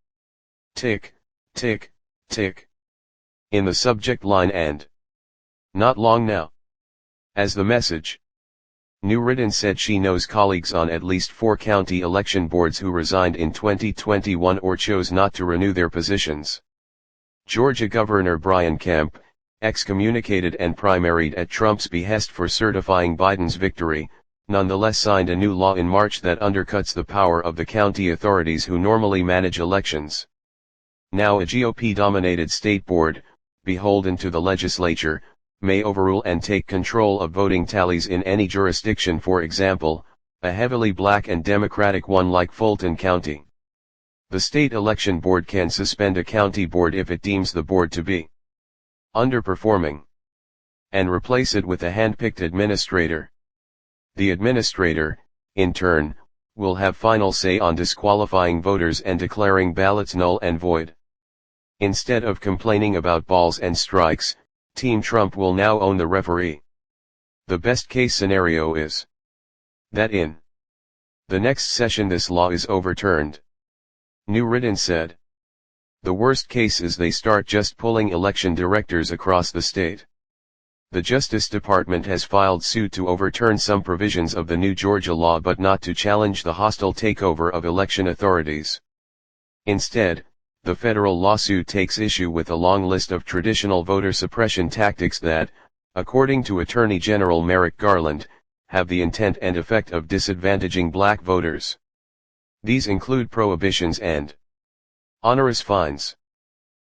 Speaker 1: "Tick, tick, tick," in the subject line and "Not long now" as the message. Newridden said she knows colleagues on at least 4 county election boards who resigned in 2021 or chose not to renew their positions. Georgia Governor Brian Kemp, excommunicated and primaried at Trump's behest for certifying Biden's victory, nonetheless signed a new law in March that undercuts the power of the county authorities who normally manage elections. Now a GOP-dominated state board, beholden to the legislature, may overrule and take control of voting tallies in any jurisdiction, for example, a heavily black and Democratic one like Fulton County. The state election board can suspend a county board if it deems the board to be underperforming, and replace it with a hand-picked administrator. The administrator, in turn, will have final say on disqualifying voters and declaring ballots null and void. Instead of complaining about balls and strikes, Team Trump will now own the referee. The best-case scenario is that in the next session this law is overturned. New Riddin said. The worst case is they start just pulling election directors across the state. The Justice Department has filed suit to overturn some provisions of the new Georgia law but not to challenge the hostile takeover of election authorities. Instead, the federal lawsuit takes issue with a long list of traditional voter suppression tactics that, according to Attorney General Merrick Garland, have the intent and effect of disadvantaging black voters. These include prohibitions and onerous fines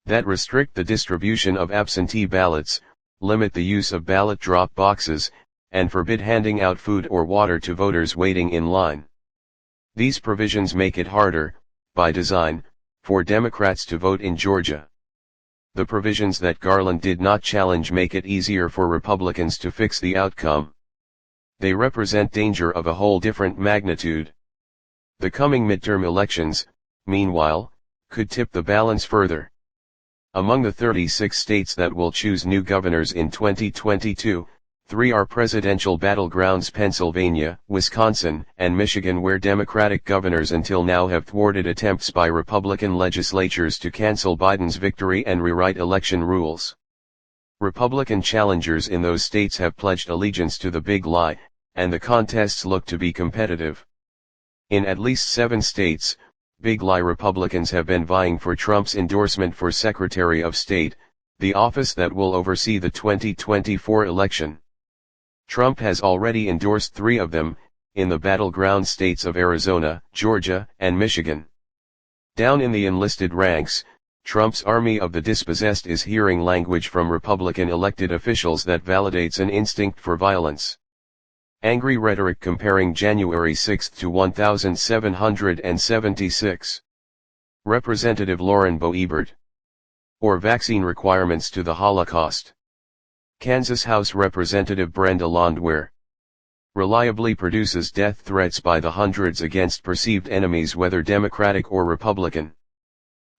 Speaker 1: that restrict the distribution of absentee ballots, limit the use of ballot drop boxes, and forbid handing out food or water to voters waiting in line. These provisions make it harder, by design, for Democrats to vote in Georgia. The provisions that Garland did not challenge make it easier for Republicans to fix the outcome. They represent danger of a whole different magnitude. The coming midterm elections, meanwhile, could tip the balance further. Among the 36 states that will choose new governors in 2022, 3 are presidential battlegrounds: Pennsylvania, Wisconsin, and Michigan, where Democratic governors until now have thwarted attempts by Republican legislatures to cancel Biden's victory and rewrite election rules. Republican challengers in those states have pledged allegiance to the big lie, and the contests look to be competitive. In at least 7 states, big lie Republicans have been vying for Trump's endorsement for Secretary of State, the office that will oversee the 2024 election. Trump has already endorsed 3 of them, in the battleground states of Arizona, Georgia, and Michigan. Down in the enlisted ranks, Trump's army of the dispossessed is hearing language from Republican elected officials that validates an instinct for violence. Angry rhetoric comparing January 6 to 1776. Representative Lauren Boebert. Or vaccine requirements to the Holocaust. Kansas House Representative Brenda Landwehr. Reliably produces death threats by the hundreds against perceived enemies, whether Democratic or Republican.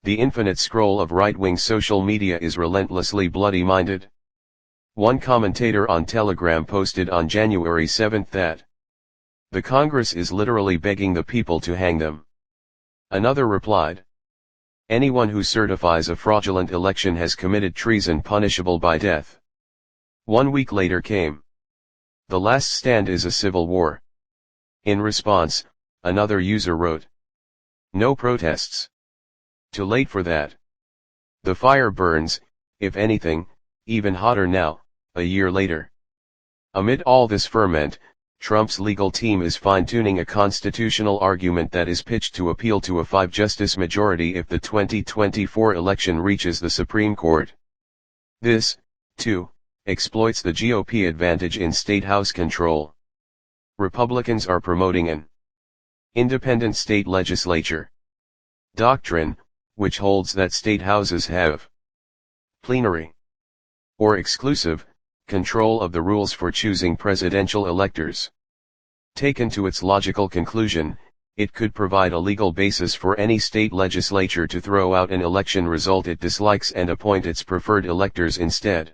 Speaker 1: The infinite scroll of right-wing social media is relentlessly bloody-minded. One commentator on Telegram posted on January 7 that the Congress is literally begging the people to hang them. Another replied, anyone who certifies a fraudulent election has committed treason punishable by death. 1 week later came, the last stand is a civil war. In response, another user wrote, no protests. Too late for that. The fire burns, if anything, even hotter now, a year later. Amid all this ferment, Trump's legal team is fine-tuning a constitutional argument that is pitched to appeal to a 5-justice majority if the 2024 election reaches the Supreme Court. This, too, exploits the GOP advantage in state house control. Republicans are promoting an independent state legislature doctrine, which holds that state houses have plenary or exclusive control of the rules for choosing presidential electors. Taken to its logical conclusion, it could provide a legal basis for any state legislature to throw out an election result it dislikes and appoint its preferred electors instead.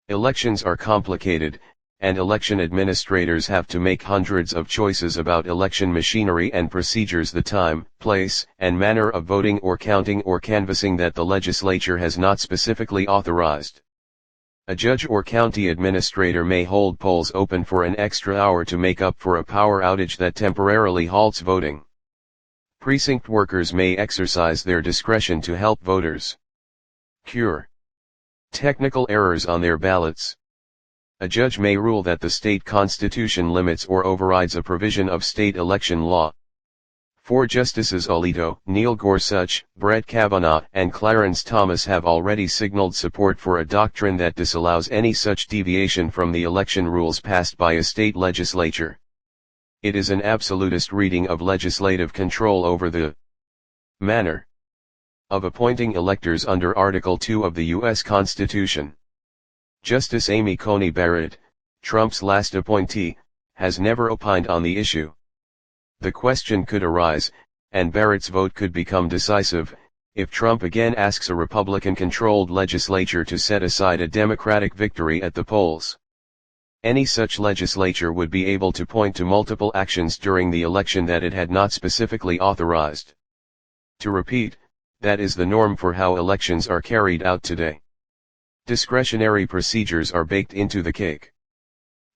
Speaker 1: Elections are complicated, and election administrators have to make hundreds of choices about election machinery and procedures, the time, place, and manner of voting or counting or canvassing that the legislature has not specifically authorized. A judge or county administrator may hold polls open for an extra hour to make up for a power outage that temporarily halts voting. Precinct workers may exercise their discretion to help voters cure technical errors on their ballots. A judge may rule that the state constitution limits or overrides a provision of state election law. 4 Justices Alito, Neil Gorsuch, Brett Kavanaugh, and Clarence Thomas have already signaled support for a doctrine that disallows any such deviation from the election rules passed by a state legislature. It is an absolutist reading of legislative control over the manner of appointing electors under Article 2 of the U.S. Constitution. Justice Amy Coney Barrett, Trump's last appointee, has never opined on the issue. The question could arise, and Barrett's vote could become decisive, if Trump again asks a Republican-controlled legislature to set aside a Democratic victory at the polls. Any such legislature would be able to point to multiple actions during the election that it had not specifically authorized. To repeat, that is the norm for how elections are carried out today. Discretionary procedures are baked into the cake.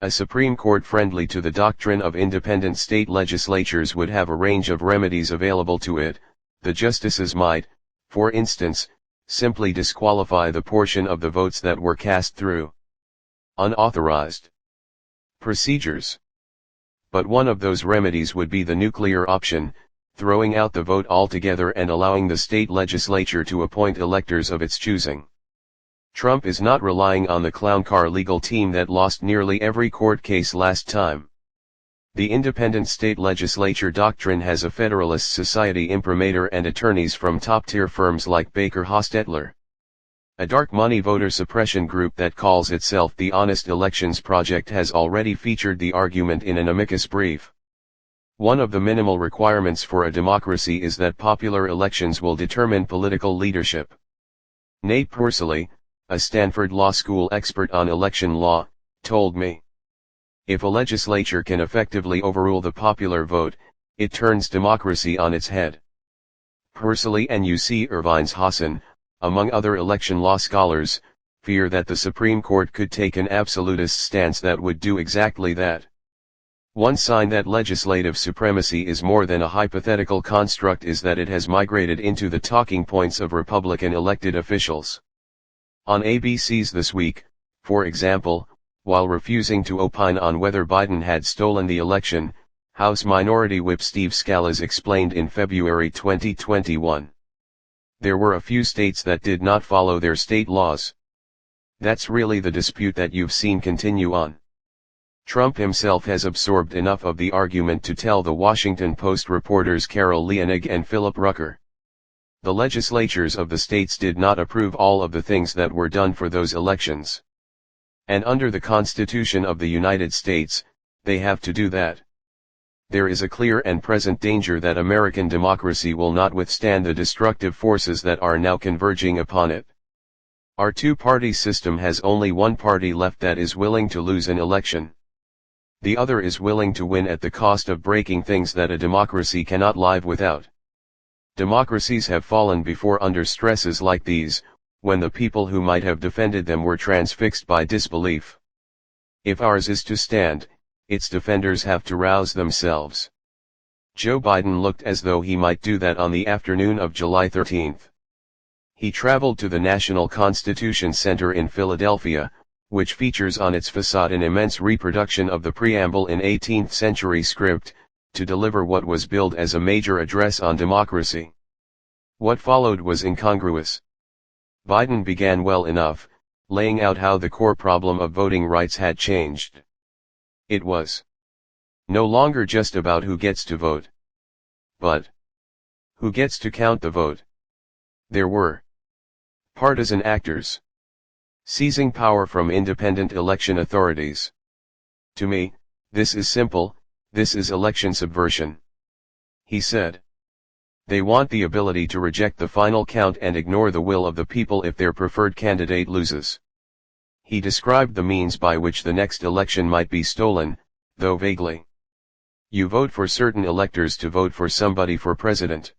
Speaker 1: A Supreme Court friendly to the doctrine of independent state legislatures would have a range of remedies available to it. The justices might, for instance, simply disqualify the portion of the votes that were cast through unauthorized procedures. But one of those remedies would be the nuclear option, throwing out the vote altogether and allowing the state legislature to appoint electors of its choosing. Trump is not relying on the clown car legal team that lost nearly every court case last time. The independent state legislature doctrine has a Federalist Society imprimatur and attorneys from top-tier firms like Baker Hostetler. A dark money voter suppression group that calls itself the Honest Elections Project has already featured the argument in an amicus brief. One of the minimal requirements for a democracy is that popular elections will determine political leadership. Nate Persily, a Stanford Law School expert on election law, told me, if a legislature can effectively overrule the popular vote, it turns democracy on its head. Persily and UC Irvine's Hassan, among other election law scholars, fear that the Supreme Court could take an absolutist stance that would do exactly that. One sign that legislative supremacy is more than a hypothetical construct is that it has migrated into the talking points of Republican elected officials. On ABC's This Week, for example, while refusing to opine on whether Biden had stolen the election, House Minority Whip Steve Scalise explained in February 2021. There were a few states that did not follow their state laws. That's really the dispute that you've seen continue on. Trump himself has absorbed enough of the argument to tell the Washington Post reporters Carol Leonig and Philip Rucker. The legislatures of the states did not approve all of the things that were done for those elections. And under the Constitution of the United States, they have to do that. There is a clear and present danger that American democracy will not withstand the destructive forces that are now converging upon it. Our two-party system has only one party left that is willing to lose an election. The other is willing to win at the cost of breaking things that a democracy cannot live without. Democracies have fallen before under stresses like these, when the people who might have defended them were transfixed by disbelief. If ours is to stand, its defenders have to rouse themselves. Joe Biden looked as though he might do that on the afternoon of July 13. He traveled to the National Constitution Center in Philadelphia, which features on its facade an immense reproduction of the preamble in 18th-century script, to deliver what was billed as a major address on democracy. What followed was incongruous. Biden began well enough, laying out how the core problem of voting rights had changed. It was no longer just about who gets to vote, but who gets to count the vote. There were partisan actors seizing power from independent election authorities. To me, this is simple. This is election subversion, he said. They want the ability to reject the final count and ignore the will of the people if their preferred candidate loses. He described the means by which the next election might be stolen, though vaguely. You vote for certain electors to vote for somebody for president.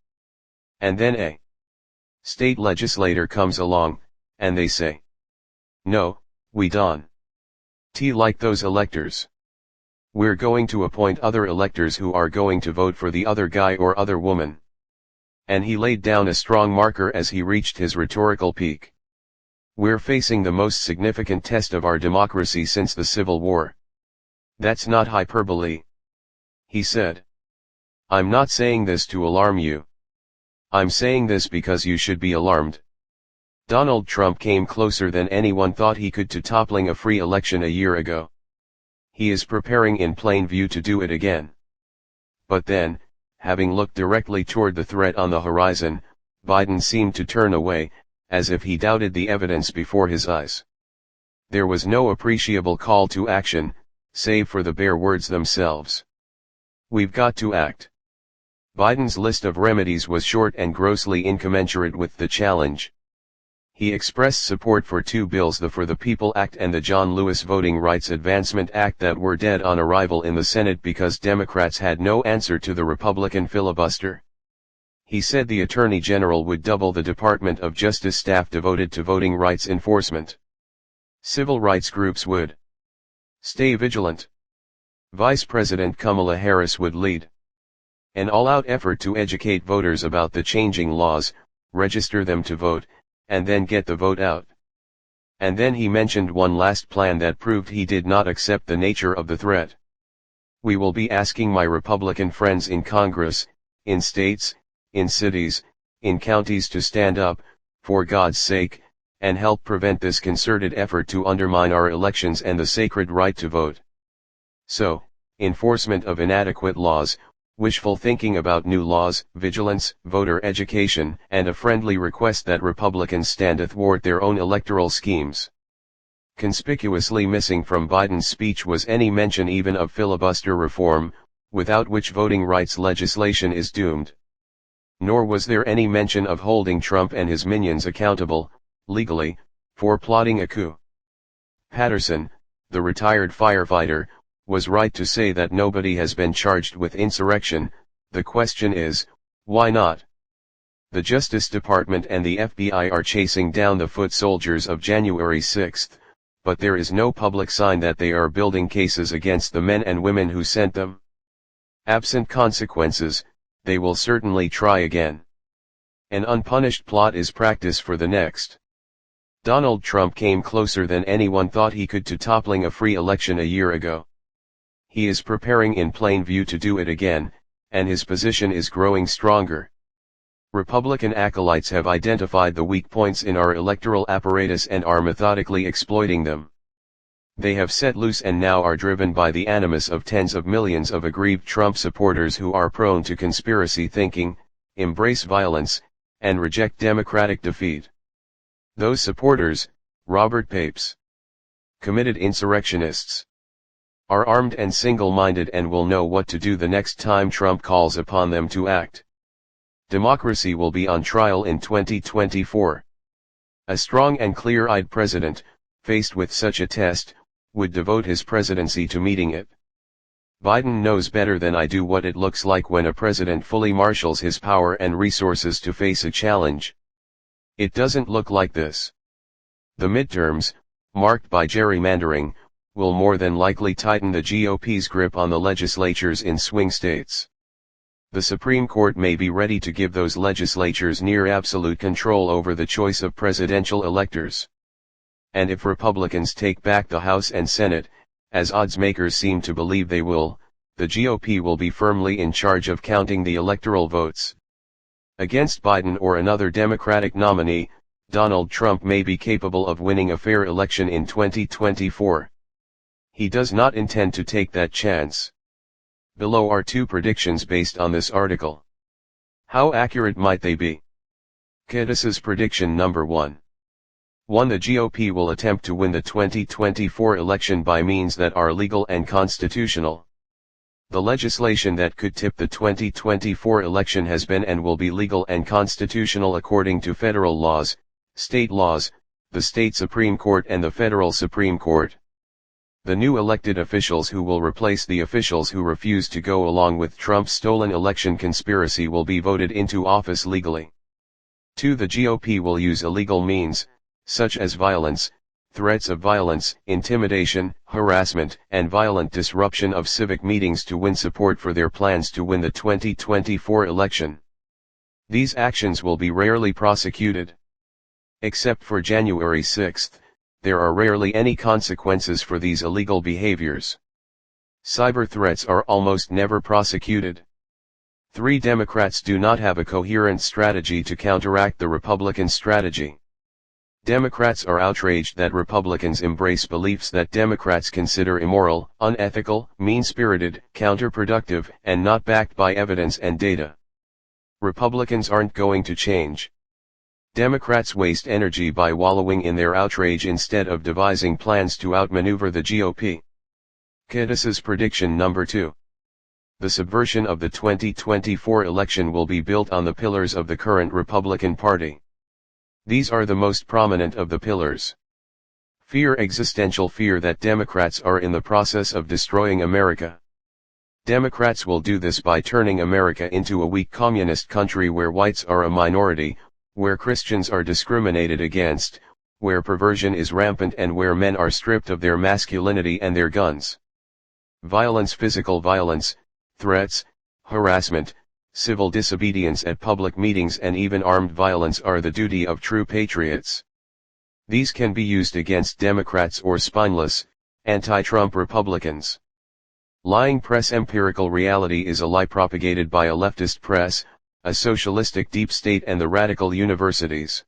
Speaker 1: And then a state legislator comes along, and they say, no, we don't like those electors. We're going to appoint other electors who are going to vote for the other guy or other woman. And he laid down a strong marker as he reached his rhetorical peak. We're facing the most significant test of our democracy since the Civil War. That's not hyperbole," he said. "I'm not saying this to alarm you. I'm saying this because you should be alarmed." Donald Trump came closer than anyone thought he could to toppling a free election a year ago. He is preparing in plain view to do it again. But then, having looked directly toward the threat on the horizon, Biden seemed to turn away, as if he doubted the evidence before his eyes. There was no appreciable call to action, save for the bare words themselves. "We've got to act." Biden's list of remedies was short and grossly incommensurate with the challenge. He expressed support for two bills, the For the People Act and the John Lewis Voting Rights Advancement Act, that were dead on arrival in the Senate because Democrats had no answer to the Republican filibuster. He said the Attorney General would double the Department of Justice staff devoted to voting rights enforcement. Civil rights groups would stay vigilant. Vice President Kamala Harris would lead an all-out effort to educate voters about the changing laws, register them to vote, and then get the vote out. And then he mentioned one last plan that proved he did not accept the nature of the threat. "We will be asking my Republican friends in Congress, in states, in cities, in counties to stand up, for God's sake, and help prevent this concerted effort to undermine our elections and the sacred right to vote." So, enforcement of inadequate laws, wishful thinking about new laws, vigilance, voter education, and a friendly request that Republicans stand athwart their own electoral schemes. Conspicuously missing from Biden's speech was any mention even of filibuster reform, without which voting rights legislation is doomed. Nor was there any mention of holding Trump and his minions accountable, legally, for plotting a coup. Patterson, the retired firefighter, was right to say that nobody has been charged with insurrection. The question is, why not? The Justice Department and the FBI are chasing down the foot soldiers of January 6th, but there is no public sign that they are building cases against the men and women who sent them. Absent consequences, they will certainly try again. An unpunished plot is practice for the next. Donald Trump came closer than anyone thought he could to toppling a free election a year ago. He is preparing in plain view to do it again, and his position is growing stronger. Republican acolytes have identified the weak points in our electoral apparatus and are methodically exploiting them. They have set loose and now are driven by the animus of tens of millions of aggrieved Trump supporters who are prone to conspiracy thinking, embrace violence, and reject democratic defeat. Those supporters, Robert Papes, committed insurrectionists, are armed and single-minded and will know what to do the next time Trump calls upon them to act. Democracy will be on trial in 2024. A strong and clear-eyed president, faced with such a test, would devote his presidency to meeting it. Biden knows better than I do what it looks like when a president fully marshals his power and resources to face a challenge. It doesn't look like this. The midterms, marked by gerrymandering, will more than likely tighten the GOP's grip on the legislatures in swing states. The Supreme Court may be ready to give those legislatures near absolute control over the choice of presidential electors. And if Republicans take back the House and Senate, as odds makers seem to believe they will, the GOP will be firmly in charge of counting the electoral votes. Against Biden or another Democratic nominee, Donald Trump may be capable of winning a fair election in 2024. He does not intend to take that chance. Below are two predictions based on this article. How accurate might they be? Cadis's prediction number 1. 1. The GOP will attempt to win the 2024 election by means that are legal and constitutional. The legislation that could tip the 2024 election has been and will be legal and constitutional according to federal laws, state laws, the state Supreme Court and the federal Supreme Court. The new elected officials who will replace the officials who refuse to go along with Trump's stolen election conspiracy will be voted into office legally. 2. The GOP will use illegal means, such as violence, threats of violence, intimidation, harassment, and violent disruption of civic meetings to win support for their plans to win the 2024 election. These actions will be rarely prosecuted. Except for January 6, there are rarely any consequences for these illegal behaviors. Cyber threats are almost never prosecuted. 3. Democrats do not have a coherent strategy to counteract the Republican strategy. Democrats are outraged that Republicans embrace beliefs that Democrats consider immoral, unethical, mean-spirited, counterproductive, and not backed by evidence and data. Republicans aren't going to change. Democrats waste energy by wallowing in their outrage instead of devising plans to outmaneuver the GOP. Kittis's prediction number 2. The subversion of the 2024 election will be built on the pillars of the current Republican Party. These are the most prominent of the pillars. Fear, existential fear that Democrats are in the process of destroying America. Democrats will do this by turning America into a weak communist country where whites are a minority, where Christians are discriminated against, where perversion is rampant, and where men are stripped of their masculinity and their guns. Violence, physical violence, threats, harassment, civil disobedience at public meetings, and even armed violence are the duty of true patriots. These can be used against Democrats or spineless, anti-Trump Republicans. Lying press. Empirical reality is a lie propagated by a leftist press, a socialistic deep state, and the radical universities.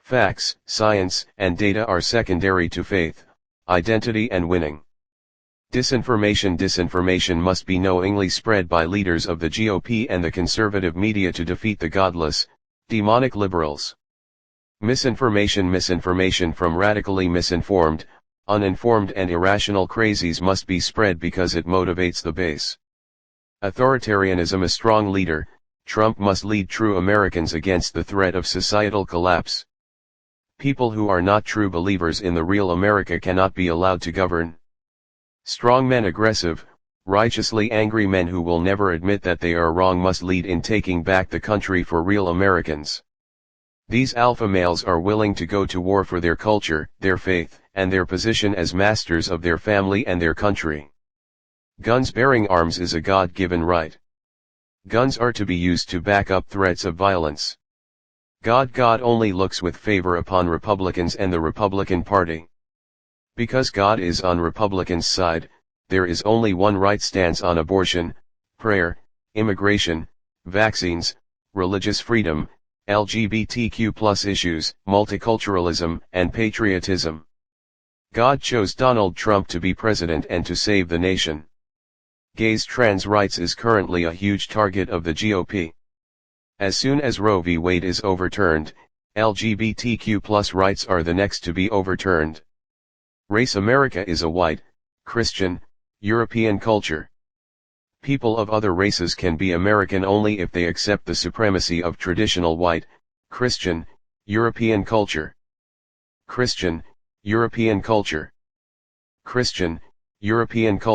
Speaker 1: Facts, science, and data are secondary to faith, identity, and winning. Disinformation. Disinformation must be knowingly spread by leaders of the GOP and the conservative media to defeat the godless, demonic liberals. Misinformation. Misinformation from radically misinformed, uninformed, and irrational crazies must be spread because it motivates the base. Authoritarianism. A strong leader, Trump must lead true Americans against the threat of societal collapse. People who are not true believers in the real America cannot be allowed to govern. Strong men. Aggressive, righteously angry men who will never admit that they are wrong must lead in taking back the country for real Americans. These alpha males are willing to go to war for their culture, their faith, and their position as masters of their family and their country. Guns. Bearing arms is a God-given right. Guns are to be used to back up threats of violence. God only looks with favor upon Republicans and the Republican Party. Because God is on Republicans' side, there is only one right stance on abortion, prayer, immigration, vaccines, religious freedom, LGBTQ+ issues, multiculturalism, and patriotism. God chose Donald Trump to be president and to save the nation. Gays. Trans rights is currently a huge target of the GOP. As soon as Roe v. Wade is overturned, LGBTQ+ rights are the next to be overturned. Race. America is a white, Christian, European culture. People of other races can be American only if they accept the supremacy of traditional white, Christian, European culture. Christian, European culture. Christian, European culture.